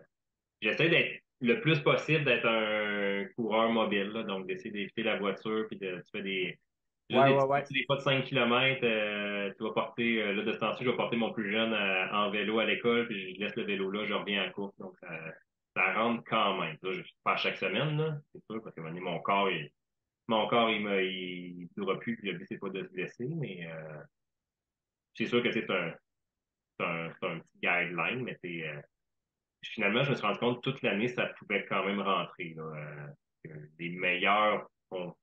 [SPEAKER 2] J'essaie d'être le plus possible d'être un coureur mobile, là, donc d'essayer d'éviter la voiture, puis tu fais juste
[SPEAKER 1] Ouais,
[SPEAKER 2] des
[SPEAKER 1] ouais,
[SPEAKER 2] petites
[SPEAKER 1] ouais.
[SPEAKER 2] sorties, des fois de 5 km, tu vas porter, là, de ce temps-ci, je vais porter mon plus jeune en vélo à l'école, puis je laisse le vélo là, je reviens à la course, donc ça rentre quand même. Là, je pas chaque semaine, là, c'est sûr, parce que à un moment donné, mon corps, il durera plus, puis le but, c'est pas de se blesser, mais c'est sûr que c'est un petit guideline, mais finalement, je me suis rendu compte que toute l'année, ça pouvait quand même rentrer. Là, que les meilleurs font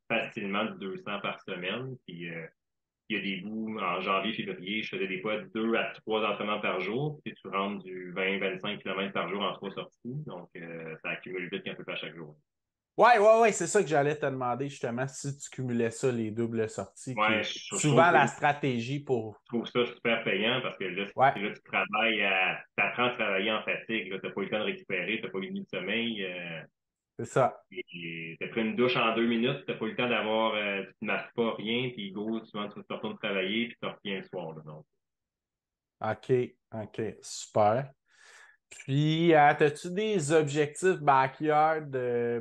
[SPEAKER 2] facilement 200 par semaine. Puis il y a des bouts en janvier, février, je faisais des fois 2 à 3 entraînements par jour. Puis tu rentres du 20-25 km par jour en 3 sorties. Donc ça accumule vite quand tu fais à chaque jour.
[SPEAKER 1] Ouais, ouais, ouais, c'est ça que j'allais te demander justement si tu cumulais ça, les doubles sorties, qui
[SPEAKER 2] Ouais,
[SPEAKER 1] est
[SPEAKER 2] je trouve
[SPEAKER 1] souvent
[SPEAKER 2] que
[SPEAKER 1] la stratégie pour.
[SPEAKER 2] je trouve ça super payant parce que
[SPEAKER 1] Ouais,
[SPEAKER 2] là tu travailles t'apprends à travailler en fatigue. Tu n'as pas eu le temps de récupérer, tu n'as pas eu de nuit de sommeil.
[SPEAKER 1] c'est ça.
[SPEAKER 2] Et t'as pris une douche en 2 minutes, t'as pas eu le temps d'avoir, tu te masques pas, rien, puis go, souvent tu retournes travailler, puis tu reviens le soir, là, donc.
[SPEAKER 1] OK, OK, super. Puis, as-tu des objectifs backyard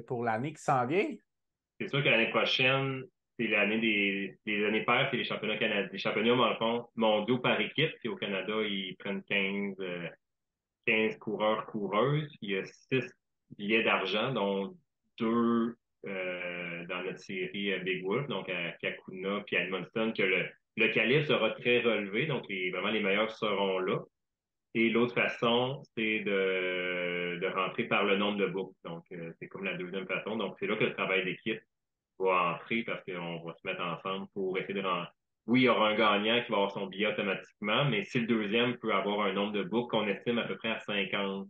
[SPEAKER 1] pour l'année qui s'en vient?
[SPEAKER 2] C'est sûr que l'année prochaine, c'est l'année des années paires, c'est les championnats canadiens, les championnats, dans le fond, mondiaux par équipe, puis au Canada, ils prennent 15 coureurs, coureuses. Il y a 6 billets d'argent, dont 2 dans notre série Big Wolf, donc à Kakuna puis à Edmundston, que le calibre sera très relevé, donc vraiment les meilleurs seront là. Et l'autre façon, c'est de rentrer par le nombre de boucles. Donc, c'est comme la deuxième façon. Donc, c'est là que le travail d'équipe va entrer parce qu'on va se mettre ensemble pour essayer de rentrer. Oui, il y aura un gagnant qui va avoir son billet automatiquement, mais si le deuxième peut avoir un nombre de boucles qu'on estime à peu près à 50,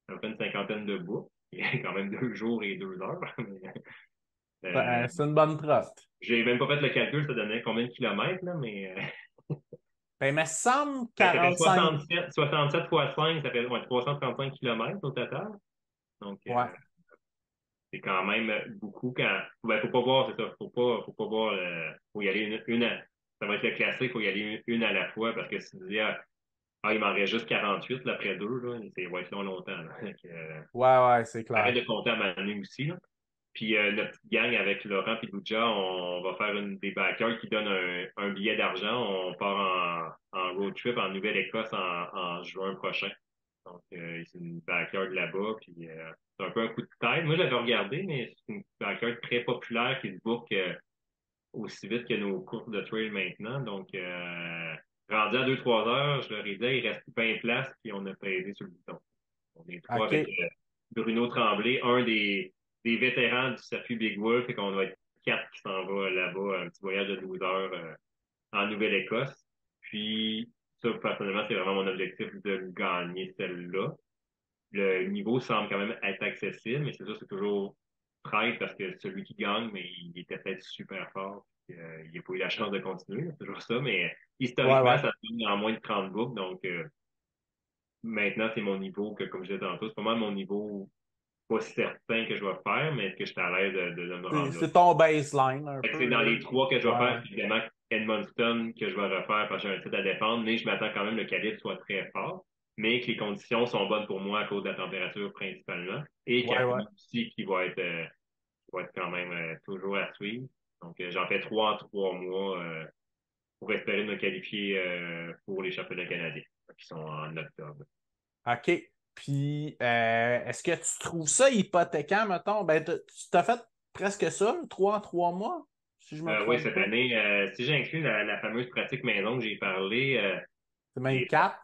[SPEAKER 2] à peu près une cinquantaine de boucles, il y a quand même 2 jours et 2 heures. Euh,
[SPEAKER 1] C'est une bonne trotte.
[SPEAKER 2] j'ai même pas fait le calcul, ça donnait combien de kilomètres, là, mais
[SPEAKER 1] Ben, il me semble
[SPEAKER 2] ça fait
[SPEAKER 1] 45.
[SPEAKER 2] 67 fois 5, ça fait ouais, 335 kilomètres au total. Donc,
[SPEAKER 1] Ouais.
[SPEAKER 2] c'est quand même beaucoup quand. Ben, faut pas voir, c'est ça. Faut pas voir. Faut y aller ça va être le classique, faut y aller une à la fois parce que si tu dis, il m'en reste juste 48 là, après deux, là, c'est va être long longtemps. Là. Donc,
[SPEAKER 1] Ouais, ouais, c'est
[SPEAKER 2] arrête
[SPEAKER 1] clair.
[SPEAKER 2] de compter à ma année aussi. Là. Puis notre petite gang avec Laurent et Lucha, on va faire une des backers qui donne un billet d'argent. On part en road trip en Nouvelle-Écosse en juin prochain. Donc, c'est une backyard là-bas, puis c'est un peu un coup de tête. Moi, j'avais regardé, mais c'est une backyard très populaire qui se book aussi vite que nos courses de trail maintenant. Donc, rendu à 2-3 heures, je leur ai dit, il reste 20 places, puis on a pesé sur le bouton. On est trois avec
[SPEAKER 1] OK.
[SPEAKER 2] Bruno Tremblay, un des vétérans du circuit Big Wolf, et qu'on doit être 4 qui s'en va là-bas, un petit voyage de 12 heures en Nouvelle-Écosse. Puis, ça, personnellement, c'est vraiment mon objectif de gagner celle-là. Le niveau semble quand même être accessible, mais c'est sûr, c'est toujours traite parce que celui qui gagne, mais il était peut-être super fort. Puis, il n'a pas eu la chance de continuer, c'est toujours ça, mais
[SPEAKER 1] Ouais,
[SPEAKER 2] historiquement,
[SPEAKER 1] ouais.
[SPEAKER 2] ça se gagne en moins de 30 boucles, donc maintenant, c'est mon niveau que, comme je disais tantôt, c'est pas mal mon niveau pas certain que je vais faire, mais que je suis à l'aise de me rendre là.
[SPEAKER 1] C'est ton baseline un
[SPEAKER 2] Fait que
[SPEAKER 1] peu,
[SPEAKER 2] c'est dans
[SPEAKER 1] là.
[SPEAKER 2] les trois que je vais
[SPEAKER 1] Ouais,
[SPEAKER 2] faire,
[SPEAKER 1] ouais.
[SPEAKER 2] puis évidemment, Edmundston que je vais refaire parce que j'ai un titre à défendre, mais je m'attends quand même que le calibre soit très fort, mais que les conditions sont bonnes pour moi à cause de la température principalement, et
[SPEAKER 1] Ouais, ouais.
[SPEAKER 2] Kakuni aussi qui va être quand même toujours à suivre. Donc, j'en fais 3 en 3 mois pour espérer me qualifier pour les championnats canadiens, qui sont en octobre.
[SPEAKER 1] OK. Puis, est-ce que tu trouves ça hypothéquant, mettons? Ben, tu t'as fait presque ça, 3 en 3 mois, si je me
[SPEAKER 2] Oui,
[SPEAKER 1] trompe
[SPEAKER 2] cette
[SPEAKER 1] pas.
[SPEAKER 2] année, si j'inclus la fameuse pratique maison que j'ai parlé,
[SPEAKER 1] C'est même
[SPEAKER 2] j'ai
[SPEAKER 1] 4.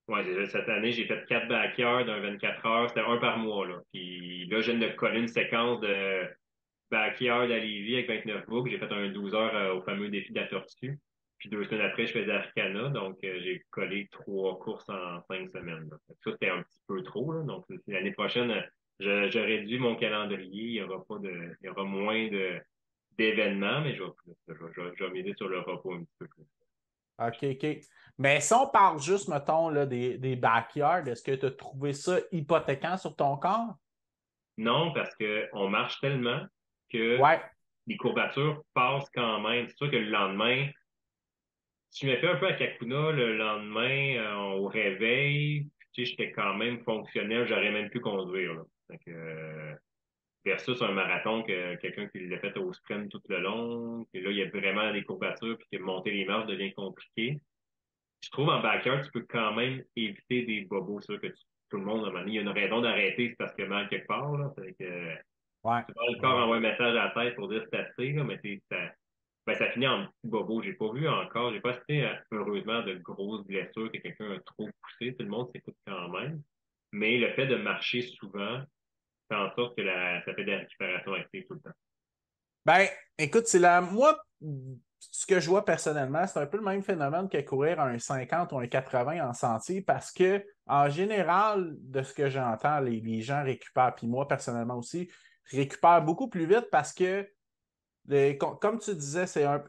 [SPEAKER 2] ouais, cette année, j'ai fait 4 backyards d'un 24 heures. C'était un par mois, là. Puis là, je viens de coller une séquence de backyard à Lévis avec 29 boucles. J'ai fait un 12 heures au fameux défi de la tortue. Puis 2 semaines après, je faisais Arcana. Donc, j'ai collé 3 courses en 5 semaines. Là. Ça, c'était un petit peu trop, là. Donc, l'année prochaine, je réduis mon calendrier. Il y aura moins d'événements, mais je vais miser sur le repos un petit peu plus.
[SPEAKER 1] OK, OK. Mais si on parle juste, mettons, là, des backyards, est-ce que tu as trouvé ça hypothéquant sur ton corps?
[SPEAKER 2] Non, parce que on marche tellement que
[SPEAKER 1] Ouais.
[SPEAKER 2] les courbatures passent quand même. C'est sûr que le lendemain, si je me fais un peu à Kakuna le lendemain au réveil, tu sais, j'étais quand même fonctionnel, j'aurais même pu conduire, là. Fait que, versus un marathon que quelqu'un qui l'a fait au sprint tout le long, et là, il y a vraiment des courbatures, puis que monter les marches devient compliqué. Je trouve en backyard, tu peux quand même éviter des bobos. C'est sûr que tout le monde, à un moment donné, il y a une raison d'arrêter, c'est parce qu'il mal quelque part, là. Fait que,
[SPEAKER 1] Ouais.
[SPEAKER 2] souvent, le corps
[SPEAKER 1] Ouais.
[SPEAKER 2] envoie un message à la tête pour dire c'est assez, là, mais ça finit en petits bobos. J'ai pas vu encore, j'ai pas assisté, heureusement, de grosses blessures que quelqu'un a trop poussé. Tout le monde s'écoute quand même. Mais le fait de marcher souvent fait en sorte que ça fait de la récupération active tout le temps.
[SPEAKER 1] Ben, écoute, moi, ce que je vois personnellement, c'est un peu le même phénomène que courir un 50 ou un 80 en sentier parce que, en général, de ce que j'entends, les gens récupèrent, puis moi, personnellement aussi, récupèrent beaucoup plus vite parce que, comme tu disais,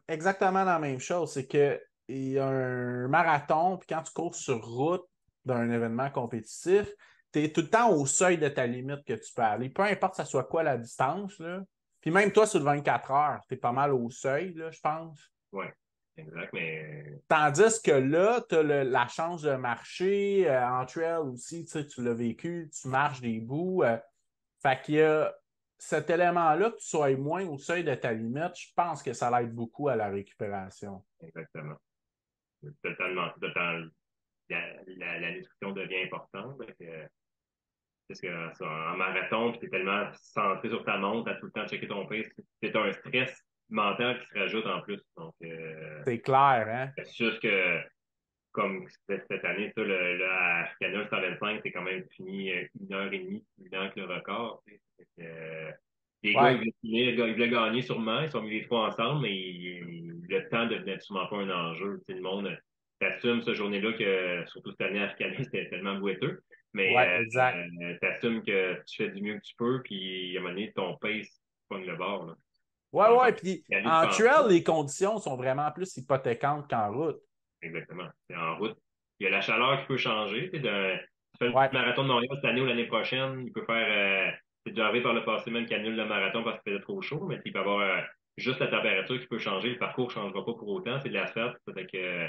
[SPEAKER 1] exactement la même chose. C'est que il y a un marathon, puis quand tu cours sur route d'un événement compétitif, tu es tout le temps au seuil de ta limite que tu peux aller. Peu importe ça soit quoi la distance, là. Puis même toi, sur le 24 heures, tu es pas mal au seuil, là, je pense.
[SPEAKER 2] Ouais, exact, mais
[SPEAKER 1] Tandis que là, tu as la chance de marcher en trail aussi, tu sais, tu l'as vécu, tu marches des bouts. Fait qu'il y a cet élément-là, que tu sois moins au seuil de ta limite, je pense que ça l'aide beaucoup à la récupération.
[SPEAKER 2] exactement. Totalement, la nutrition devient importante. Parce que en marathon, tu es tellement centré sur ta montre, à tout le temps checker ton pace, c'est un stress mental qui se rajoute en plus. Donc,
[SPEAKER 1] C'est clair, hein?
[SPEAKER 2] c'est sûr que, comme cette année, ça, à Canal 125, c'est quand même fini 1 heure et demie, plus lent que le record. Tu sais. Les gars,
[SPEAKER 1] Ouais,
[SPEAKER 2] ils voulaient gagner sûrement, ils sont mis les trois ensemble, mais le temps devenait absolument pas un enjeu. Tu sais, le monde t'assume cette journée-là que, surtout cette année à Canal, c'était tellement boiteux, mais
[SPEAKER 1] ouais, exact.
[SPEAKER 2] t'assumes que tu fais du mieux que tu peux, puis à un moment donné, ton pace pogne le bord. Là.
[SPEAKER 1] Ouais,
[SPEAKER 2] Encore,
[SPEAKER 1] ouais, puis
[SPEAKER 2] il y a lieu de
[SPEAKER 1] en
[SPEAKER 2] penser.
[SPEAKER 1] trail, les conditions sont vraiment plus hypothécantes qu'en route.
[SPEAKER 2] Exactement. C'est en route. Il y a la chaleur qui peut changer. Tu fais le
[SPEAKER 1] Ouais,
[SPEAKER 2] marathon de Montréal cette année ou l'année prochaine, il peut faire. C'est déjà arrivé par le passé même qu'il annule le marathon parce qu'il faisait trop chaud, mais il peut y avoir juste la température qui peut changer. Le parcours ne changera pas pour autant. C'est de l'asphalte. Fait que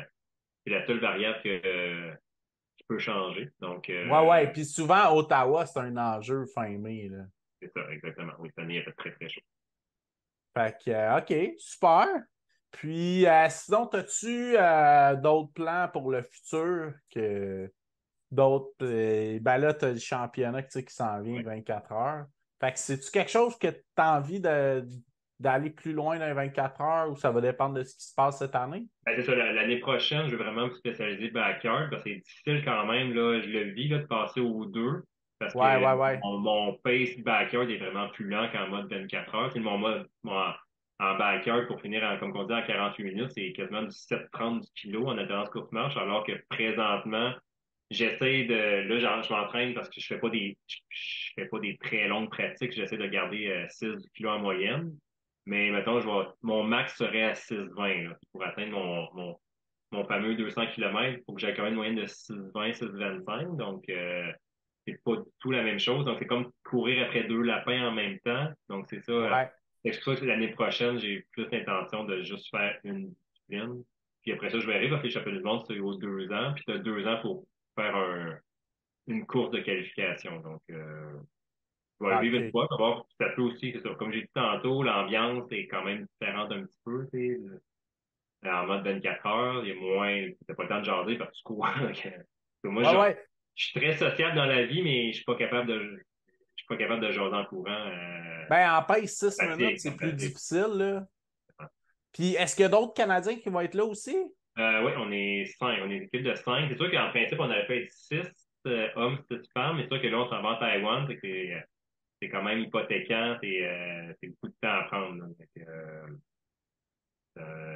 [SPEAKER 2] c'est la seule variable qui peut changer. Donc,
[SPEAKER 1] ouais, ouais. Puis souvent, Ottawa, c'est un enjeu fin mai, là.
[SPEAKER 2] c'est ça, exactement. Oui, cette année, il a fait très, très chaud.
[SPEAKER 1] Fait que, OK, super. Puis, sinon, as-tu d'autres plans pour le futur que d'autres. Ben là, tu as le championnat tu sais, qui s'en vient
[SPEAKER 2] Ouais.
[SPEAKER 1] 24 heures. Fait que c'est-tu quelque chose que tu as envie d'aller plus loin dans les 24 heures ou ça va dépendre de ce qui se passe cette année?
[SPEAKER 2] Ben, c'est ça, l'année prochaine, je vais vraiment me spécialiser backyard parce que c'est difficile quand même, là, je le vis, là, de passer aux deux parce que
[SPEAKER 1] Ouais, ouais, ouais.
[SPEAKER 2] mon pace backyard est vraiment plus lent qu'en mode 24 heures. C'est en backyard pour finir, comme on dit, en 48 minutes, c'est quasiment du 7,30 du kilo en alternance courte marche, alors que présentement, j'essaie de, là, genre, je m'entraîne parce que je fais pas des très longues pratiques, j'essaie de garder 6 kilos en moyenne. Mais mettons, mon max serait à 6,20 là, pour atteindre mon fameux 200 km. Il faut que j'aie quand même une moyenne de 6,20, 6,25. Donc, c'est pas du tout la même chose. Donc, c'est comme courir après deux lapins en même temps. Donc, c'est ça.
[SPEAKER 1] Ouais.
[SPEAKER 2] C'est pour ça que l'année prochaine, j'ai plus l'intention de juste faire une discipline. Puis après ça, je verrai parce que le championnat du monde, c'est aux 2 ans. Puis tu as 2 ans pour faire une course de qualification. Donc, je vais le vivre une
[SPEAKER 1] OK.
[SPEAKER 2] fois, savoir si ça peut aussi, c'est ça. Comme j'ai dit tantôt, l'ambiance est quand même différente un petit peu, tu sais. En mode 24 heures, il y a moins, t'as pas le temps de jaser parce que tu cours. Donc, moi,
[SPEAKER 1] Ouais, ouais.
[SPEAKER 2] je suis très sociable dans la vie, mais je suis pas capable de jaser en courant,
[SPEAKER 1] Ben, en pace 6 minutes,
[SPEAKER 2] pratique,
[SPEAKER 1] c'est
[SPEAKER 2] en
[SPEAKER 1] plus
[SPEAKER 2] pratique.
[SPEAKER 1] difficile, là. Puis, est-ce qu'il y a d'autres Canadiens qui vont être là aussi?
[SPEAKER 2] Oui, on est 5, on est une équipe de 5. C'est sûr qu'en principe, on aurait pu être 6 hommes, 6 femmes, mais c'est sûr que là, on s'en va en Taïwan, c'est quand même hypothéquant, c'est beaucoup de temps à prendre. Là.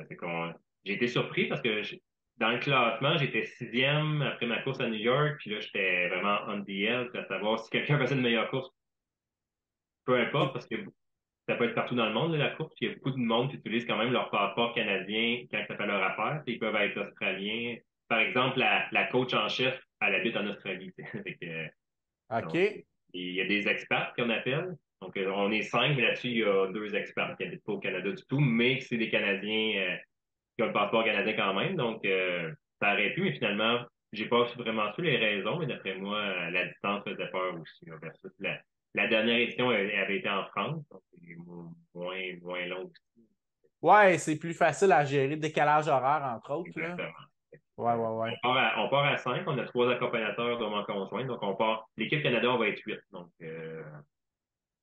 [SPEAKER 2] C'est qu'on... J'ai été surpris parce que dans le classement, j'étais 6e après ma course à New York, puis là, j'étais vraiment on the edge à savoir si quelqu'un faisait une meilleure course, peu importe,
[SPEAKER 1] Puis,
[SPEAKER 2] parce que ça peut être partout dans le monde, là, la course, puis il y a beaucoup de monde qui utilise quand même leur passeport canadien quand ça fait leur affaire, puis ils peuvent être australiens. Par exemple, la coach en chef, elle habite en Australie. Fait que, donc,
[SPEAKER 1] OK.
[SPEAKER 2] il y a des experts qu'on appelle. Donc, on est 5, mais là-dessus, il y a 2 experts qui habitent pas au Canada du tout, mais c'est des Canadiens qui ont le passeport canadien quand même. Donc, ça aurait pu, mais finalement, j'ai pas vraiment su les raisons, mais d'après moi, la distance faisait peur aussi, là, versus la dernière édition elle avait été en France, donc c'est moins long aussi.
[SPEAKER 1] Ouais, c'est plus facile à gérer, décalage horaire, entre autres, là.
[SPEAKER 2] Exactement.
[SPEAKER 1] Ouais, ouais, ouais.
[SPEAKER 2] On part à 5, on a 3 accompagnateurs de mon conjoint, donc l'équipe Canada, on va être 8, donc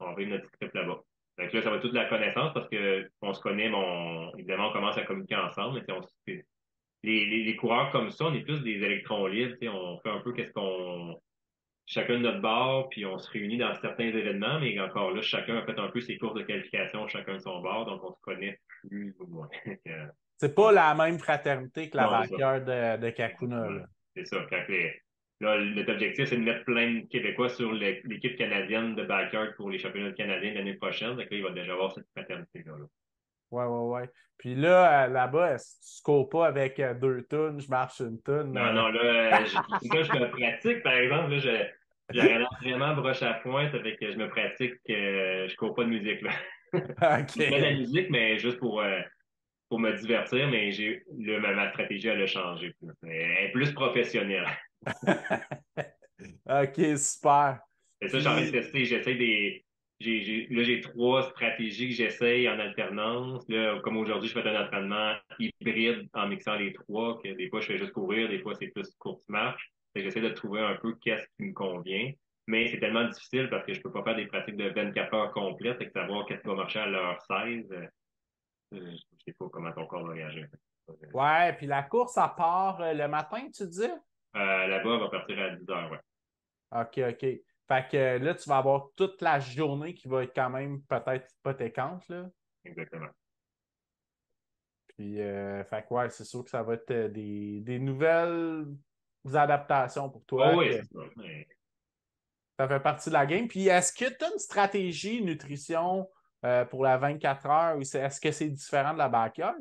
[SPEAKER 2] on va vivre notre petit trip là-bas. Donc là, ça va être toute la connaissance parce que on se connaît, mais évidemment, on commence à communiquer ensemble, mais les coureurs comme ça, on est plus des électrons libres, on fait un peu qu'est-ce qu'on chacun de notre bord, puis on se réunit dans certains événements, mais encore là, chacun a fait un peu ses courses de qualification, chacun de son bord, donc on se connaît plus ou moins.
[SPEAKER 1] C'est pas la même fraternité que la
[SPEAKER 2] Non, c'est ça.
[SPEAKER 1] backyard de Kakuna,
[SPEAKER 2] Exactement.
[SPEAKER 1] là.
[SPEAKER 2] C'est ça. Là, notre objectif, c'est de mettre plein de Québécois sur l'équipe canadienne de backyard pour les championnats canadiens de l'année prochaine. Donc là, il va déjà avoir cette fraternité-là. Là.
[SPEAKER 1] Ouais, ouais, ouais. Puis là, là-bas, est-ce que tu cours pas avec 2 tonnes, je marche une tonne?
[SPEAKER 2] Non, non, là, je me pratique, par exemple, là, j'aurais l'air vraiment broche à pointe avec je me pratique, je cours pas de musique, là. Je mets de la
[SPEAKER 1] OK.
[SPEAKER 2] musique, mais juste pour me divertir, mais ma stratégie, elle a changé. Elle est plus professionnelle.
[SPEAKER 1] OK, super.
[SPEAKER 2] Et ça, je suis en train de
[SPEAKER 1] Puis,
[SPEAKER 2] tester. J'essaie là, j'ai 3 stratégies que j'essaye en alternance. Là, comme aujourd'hui, je fais un entraînement hybride en mixant les trois, que des fois, je fais juste courir, des fois, c'est plus courte marche. Fait que j'essaie de trouver un peu qu'est-ce qui me convient. Mais c'est tellement difficile parce que je peux pas faire des pratiques de 24 heures complètes et que savoir qu'est-ce qui va marcher à l'heure 16. Je sais pas comment ton corps va réagir.
[SPEAKER 1] ouais, puis la course, ça part le matin, tu dis?
[SPEAKER 2] Là-bas, on va partir à 10 heures, ouais.
[SPEAKER 1] OK, OK. Fait que là, tu vas avoir toute la journée qui va être quand même peut-être hypothéquante, là.
[SPEAKER 2] Exactement.
[SPEAKER 1] Puis, fait que ouais, c'est sûr que ça va être des nouvelles adaptations pour
[SPEAKER 2] Oh
[SPEAKER 1] toi,
[SPEAKER 2] oui,
[SPEAKER 1] que
[SPEAKER 2] c'est ça.
[SPEAKER 1] ça fait partie de la game. Puis, est-ce que tu as une stratégie nutrition pour la 24 heures ou est-ce que c'est différent de la backyard?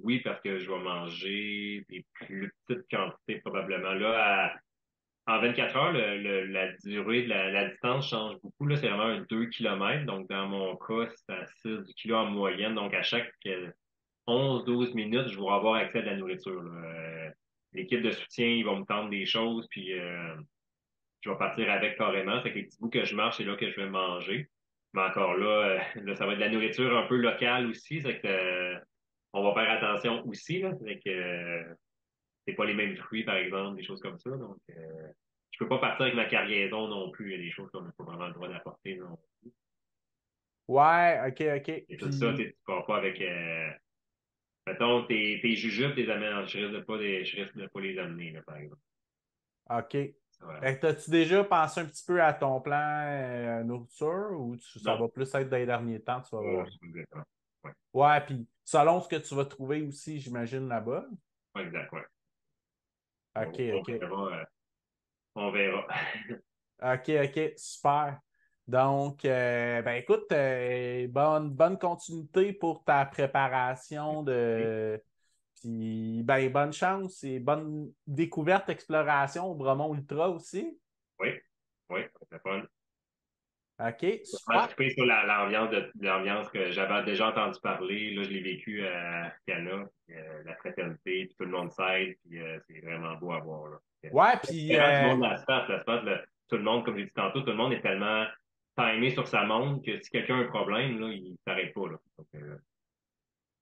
[SPEAKER 2] Oui, parce que je vais manger des plus petites quantités probablement. Là, en 24 heures, la durée de la distance change beaucoup. Là, c'est vraiment un 2 kilomètres. Donc, dans mon cas, c'est à 6 kilos en moyenne. Donc, à chaque 11-12 minutes, je vais avoir accès à de la nourriture. Là. L'équipe de soutien, ils vont me tendre des choses, puis je vais partir avec carrément. Fait que les petits bouts que je marche, c'est là que je vais manger. Mais encore là, là, ça va être de la nourriture un peu locale aussi. C'est que on va faire attention aussi. Là, c'est que c'est pas les mêmes fruits, par exemple, des choses comme ça. Donc, je peux pas partir avec ma cargaison non plus. Il y a des choses qu'on n'a pas vraiment le droit d'apporter. Non.
[SPEAKER 1] Ouais, OK, OK.
[SPEAKER 2] Et tout ça,
[SPEAKER 1] Puis,
[SPEAKER 2] tu pars pas avec, mettons, tes jujubes, tes amènes. Je risque de pas les amener, là, par exemple.
[SPEAKER 1] OK.
[SPEAKER 2] Ça va.
[SPEAKER 1] Fait que t'as-tu déjà pensé un petit peu à ton plan nourriture ou ça
[SPEAKER 2] Non.
[SPEAKER 1] va plus être dans les derniers temps? Tu vas
[SPEAKER 2] Oh,
[SPEAKER 1] voir?
[SPEAKER 2] c'est exactement. Ouais.
[SPEAKER 1] Ouais, puis selon ce que tu vas trouver aussi, j'imagine, là-bas.
[SPEAKER 2] Ouais, exact, ouais.
[SPEAKER 1] OK,
[SPEAKER 2] On
[SPEAKER 1] OK.
[SPEAKER 2] verra. On verra.
[SPEAKER 1] OK, OK, super. Donc, ben écoute, bonne continuité pour ta préparation de. Puis, ben, bonne chance et bonne découverte, exploration au Bromont Ultra aussi.
[SPEAKER 2] Oui, oui, c'est fun.
[SPEAKER 1] OK,
[SPEAKER 2] Vraiment
[SPEAKER 1] super.
[SPEAKER 2] trippé sur l'ambiance que j'avais déjà entendu parler. Là, je l'ai vécu à Cana, la fraternité, puis tout le monde s'aide, puis c'est vraiment beau à voir. Là.
[SPEAKER 1] Ouais, puis,
[SPEAKER 2] Vraiment du monde de l'asphalte. L'asphalte, là, tout le monde, comme j'ai dit tantôt, tout le monde est tellement timé sur sa montre que si quelqu'un a un problème, là, il s'arrête pas. Là. Donc,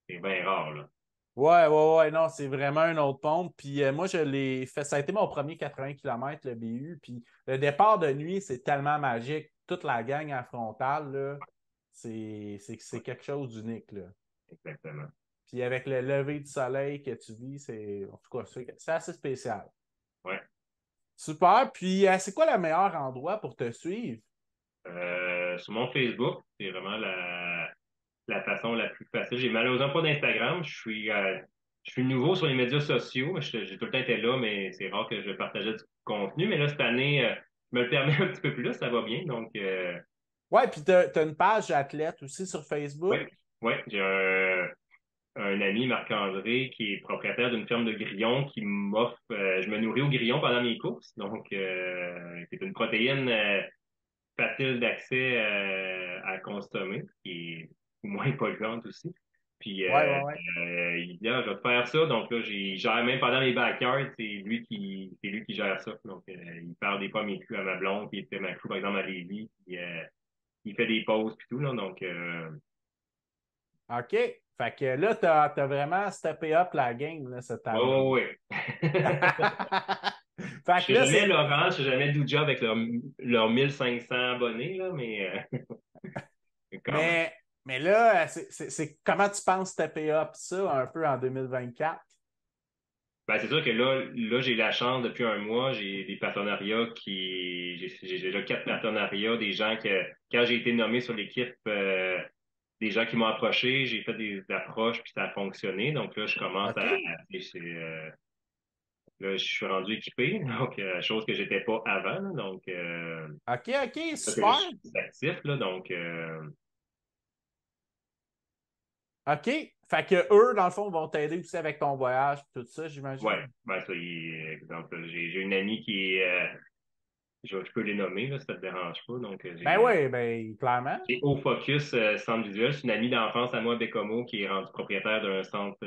[SPEAKER 2] c'est bien rare. Là.
[SPEAKER 1] ouais, ouais, ouais, non, c'est vraiment un autre pompe. Puis moi, je l'ai fait, ça a été mon premier 80 km, le BU. Puis le départ de nuit, c'est tellement magique. Toute la gang à frontale, là, c'est
[SPEAKER 2] Ouais,
[SPEAKER 1] quelque chose d'unique, là.
[SPEAKER 2] exactement.
[SPEAKER 1] Puis avec le lever du soleil que tu vis, en tout cas, c'est assez spécial.
[SPEAKER 2] Ouais.
[SPEAKER 1] Super. Puis c'est quoi le meilleur endroit pour te suivre?
[SPEAKER 2] Sur mon Facebook, c'est vraiment la façon la plus facile. J'ai malheureusement pas d'Instagram. Je suis nouveau sur les médias sociaux. J'ai tout le temps été là, mais c'est rare que je partageais du contenu. Mais là, cette année, je me le permets un petit peu plus. Ça va bien. Donc,
[SPEAKER 1] Ouais, puis t'as une page athlète aussi sur
[SPEAKER 2] oui,
[SPEAKER 1] Facebook.
[SPEAKER 2] oui, j'ai un ami, Marc-André, qui est propriétaire d'une ferme de grillons qui m'offre, je me nourris aux grillons pendant mes courses. Donc, c'est une protéine facile d'accès à consommer, qui est moins polluante aussi. Puis
[SPEAKER 1] Ouais, ouais, ouais.
[SPEAKER 2] il dit, ah, je vais te faire ça. Donc là, il gère même pendant les backyards, c'est lui qui gère ça. Donc il parle des pommes et culs à ma blonde, puis il fait ma crew, par exemple, à Lévis, puis il fait des pauses puis tout, là. Donc
[SPEAKER 1] OK. Fait que là, t'as vraiment steppé up la game là, cette
[SPEAKER 2] ouais,
[SPEAKER 1] année.
[SPEAKER 2] ouais, ouais.
[SPEAKER 1] Fait
[SPEAKER 2] Je
[SPEAKER 1] que
[SPEAKER 2] sais
[SPEAKER 1] là,
[SPEAKER 2] jamais
[SPEAKER 1] c'est.
[SPEAKER 2] Laurent, je sais jamais Douja avec leurs 1500 abonnés, là, mais quand même.
[SPEAKER 1] Mais, mais là, comment tu penses stepper up ça un peu en 2024?
[SPEAKER 2] Ben, c'est sûr que là, j'ai la chance depuis un mois, j'ai des partenariats j'ai déjà 4 partenariats, des gens que, quand j'ai été nommé sur l'équipe, des gens qui m'ont approché, j'ai fait des approches puis ça a fonctionné. Donc là, je commence
[SPEAKER 1] OK.
[SPEAKER 2] là, je suis rendu équipé, donc, chose que j'étais pas avant, là. Donc,
[SPEAKER 1] OK, OK,
[SPEAKER 2] ça que je
[SPEAKER 1] super.
[SPEAKER 2] suis actif, là. Donc,
[SPEAKER 1] OK. Fait que eux, dans le fond, vont t'aider aussi avec ton voyage et tout ça,
[SPEAKER 2] ouais,
[SPEAKER 1] j'imagine.
[SPEAKER 2] ben, ça, exemple, j'ai une amie qui est, je peux les nommer, là, si ça te dérange pas. Donc,
[SPEAKER 1] Ben oui, ben clairement.
[SPEAKER 2] j'ai Au Focus Centre Visuel. C'est une amie d'enfance à moi, Bécomo, qui est rendue propriétaire d'un centre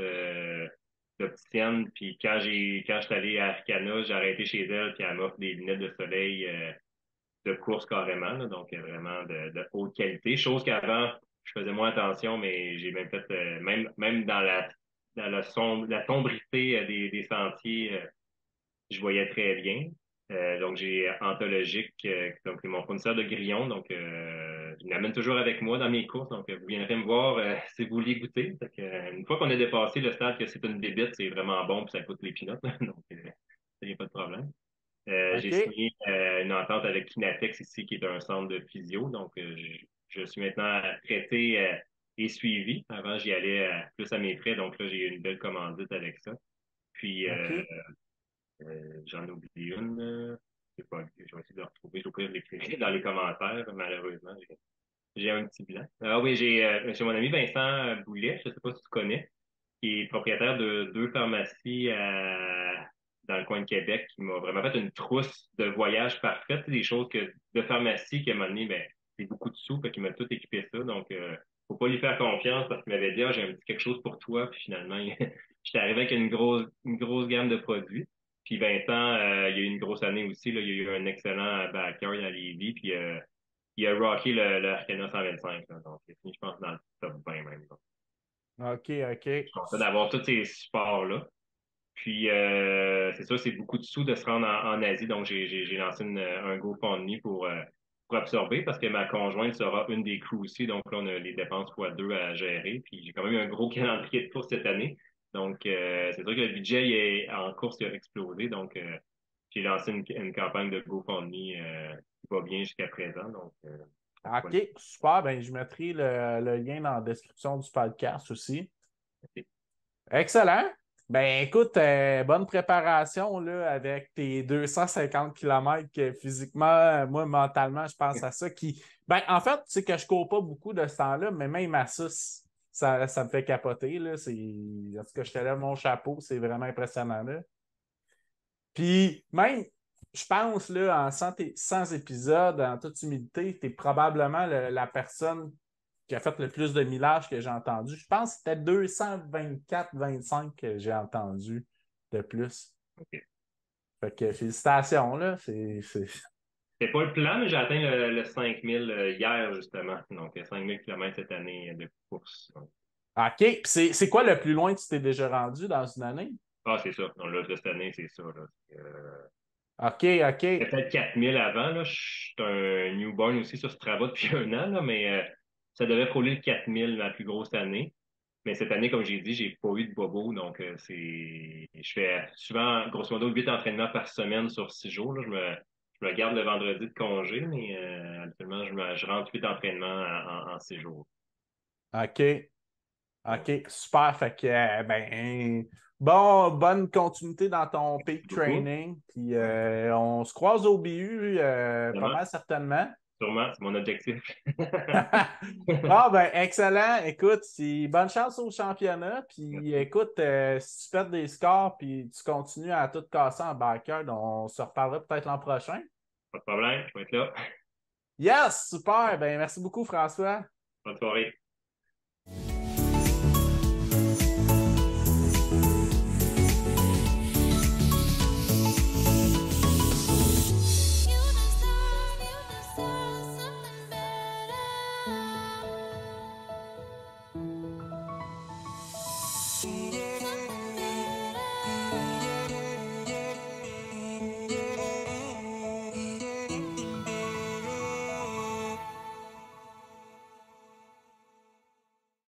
[SPEAKER 2] d'opticienne. Puis quand je suis allé à Arcana, j'ai arrêté chez elle, puis elle m'offre des lunettes de soleil de course carrément, là. Donc vraiment de haute qualité. Chose qu'avant, je faisais moins attention, mais j'ai même fait même dans la sombrité des sentiers. Je voyais très bien. Donc, j'ai Anthologique, donc c'est mon fournisseur de grillons. Donc, je l'amène toujours avec moi dans mes courses. Donc, vous viendrez me voir si vous voulez goûter. Donc, une fois qu'on a dépassé le stade que c'est une bébite, c'est vraiment bon puis ça coûte les pinottes. Donc, il n'y a pas de problème. J'ai
[SPEAKER 1] OK.
[SPEAKER 2] signé une entente avec Kinatex ici, qui est un centre de physio. Donc, je suis maintenant traité et suivi. Avant, j'y allais plus à mes frais. Donc là, j'ai eu une belle commandite avec ça. Puis,
[SPEAKER 1] OK.
[SPEAKER 2] j'en oublie une. Je sais pas, je vais essayer de le retrouver. Je vais pas l'écrire dans les commentaires, malheureusement. J'ai un petit blanc. Ah oui, j'ai mon ami Vincent Boulet, je sais pas si tu connais, qui est propriétaire de 2 pharmacies dans le coin de Québec, qui m'a vraiment fait une trousse de voyage parfaite, des choses de pharmacie qui m'a donné, ben, c'est beaucoup de sous, fait qu'il m'a tout équipé ça. Donc, faut pas lui faire confiance parce qu'il m'avait dit, ah, j'ai un petit quelque chose pour toi, puis finalement, j'étais arrivé avec une grosse gamme de produits. Puis Vincent, il y a eu une grosse année aussi, là, il y a eu un excellent backyard à Lévis, puis il a rocké le Arcana 125, là. Donc, il est fini, je pense, dans le top 20 même, là.
[SPEAKER 1] OK,
[SPEAKER 2] Je
[SPEAKER 1] OK.
[SPEAKER 2] suis content d'avoir tous ces supports-là. Puis, c'est ça, c'est beaucoup de sous de se rendre en Asie. Donc, j'ai lancé un GoFundMe pour absorber parce que ma conjointe sera une des crews aussi. Donc, là, on a les dépenses fois deux à gérer. Puis, j'ai quand même un gros calendrier de course cette année. Donc, c'est sûr que le budget en course il a explosé. Donc, j'ai lancé une campagne de GoFundMe qui va bien jusqu'à présent. Donc, voilà.
[SPEAKER 1] OK, super. Ben, je mettrai le lien dans la description du podcast aussi. Excellent. Ben, écoute, bonne préparation là, avec tes 250 kilomètres que physiquement, moi, mentalement, je pense à ça qui. Ben, en fait, c'est que je cours pas beaucoup de ce temps-là, mais même à ça, ça me fait capoter. Là. En tout cas, je te lève mon chapeau, c'est vraiment impressionnant. Là. Puis même, je pense, là, en 100 épisodes, en toute humilité, tu es probablement la personne qui a fait le plus de millages que j'ai entendu. Je pense que c'était 224-25 que j'ai entendu de plus.
[SPEAKER 2] OK.
[SPEAKER 1] Fait que félicitations, là.
[SPEAKER 2] C'était pas le plan, mais j'ai atteint le 5000 hier, justement. Donc, 5000 kilomètres cette année de course. Donc,
[SPEAKER 1] OK. Puis c'est quoi le plus loin que tu t'es déjà rendu dans une année?
[SPEAKER 2] ah, c'est ça. Donc, là, de cette année, c'est ça, là.
[SPEAKER 1] OK, OK.
[SPEAKER 2] Peut-être 4000 avant, là. Je suis un newborn aussi sur Strava depuis un an, là, mais ça devait frôler le 4000 ma plus grosse année. Mais cette année, comme j'ai dit, j'ai pas eu de bobo, donc je fais souvent, grosso modo, 8 entraînements par semaine sur 6 jours, là. Je me garde le vendredi de congé, mais habituellement, je rentre 8 entraînements en 6 jours.
[SPEAKER 1] OK.
[SPEAKER 2] Donc,
[SPEAKER 1] OK. Super. Fait que, ben, bon, bonne continuité dans ton peak
[SPEAKER 2] beaucoup.
[SPEAKER 1] training. Puis
[SPEAKER 2] Ouais,
[SPEAKER 1] on se croise au BU pas
[SPEAKER 2] vraiment,
[SPEAKER 1] mal certainement.
[SPEAKER 2] sûrement, c'est mon objectif.
[SPEAKER 1] Ah ben excellent. Écoute, bonne chance au championnat. Puis
[SPEAKER 2] Merci.
[SPEAKER 1] écoute, si tu perds des scores puis tu continues à tout casser en backyard, on se reparlera peut-être l'an prochain.
[SPEAKER 2] Pas de problème, je vais être là.
[SPEAKER 1] Yes, super. Ben merci beaucoup, François.
[SPEAKER 2] Bonne soirée.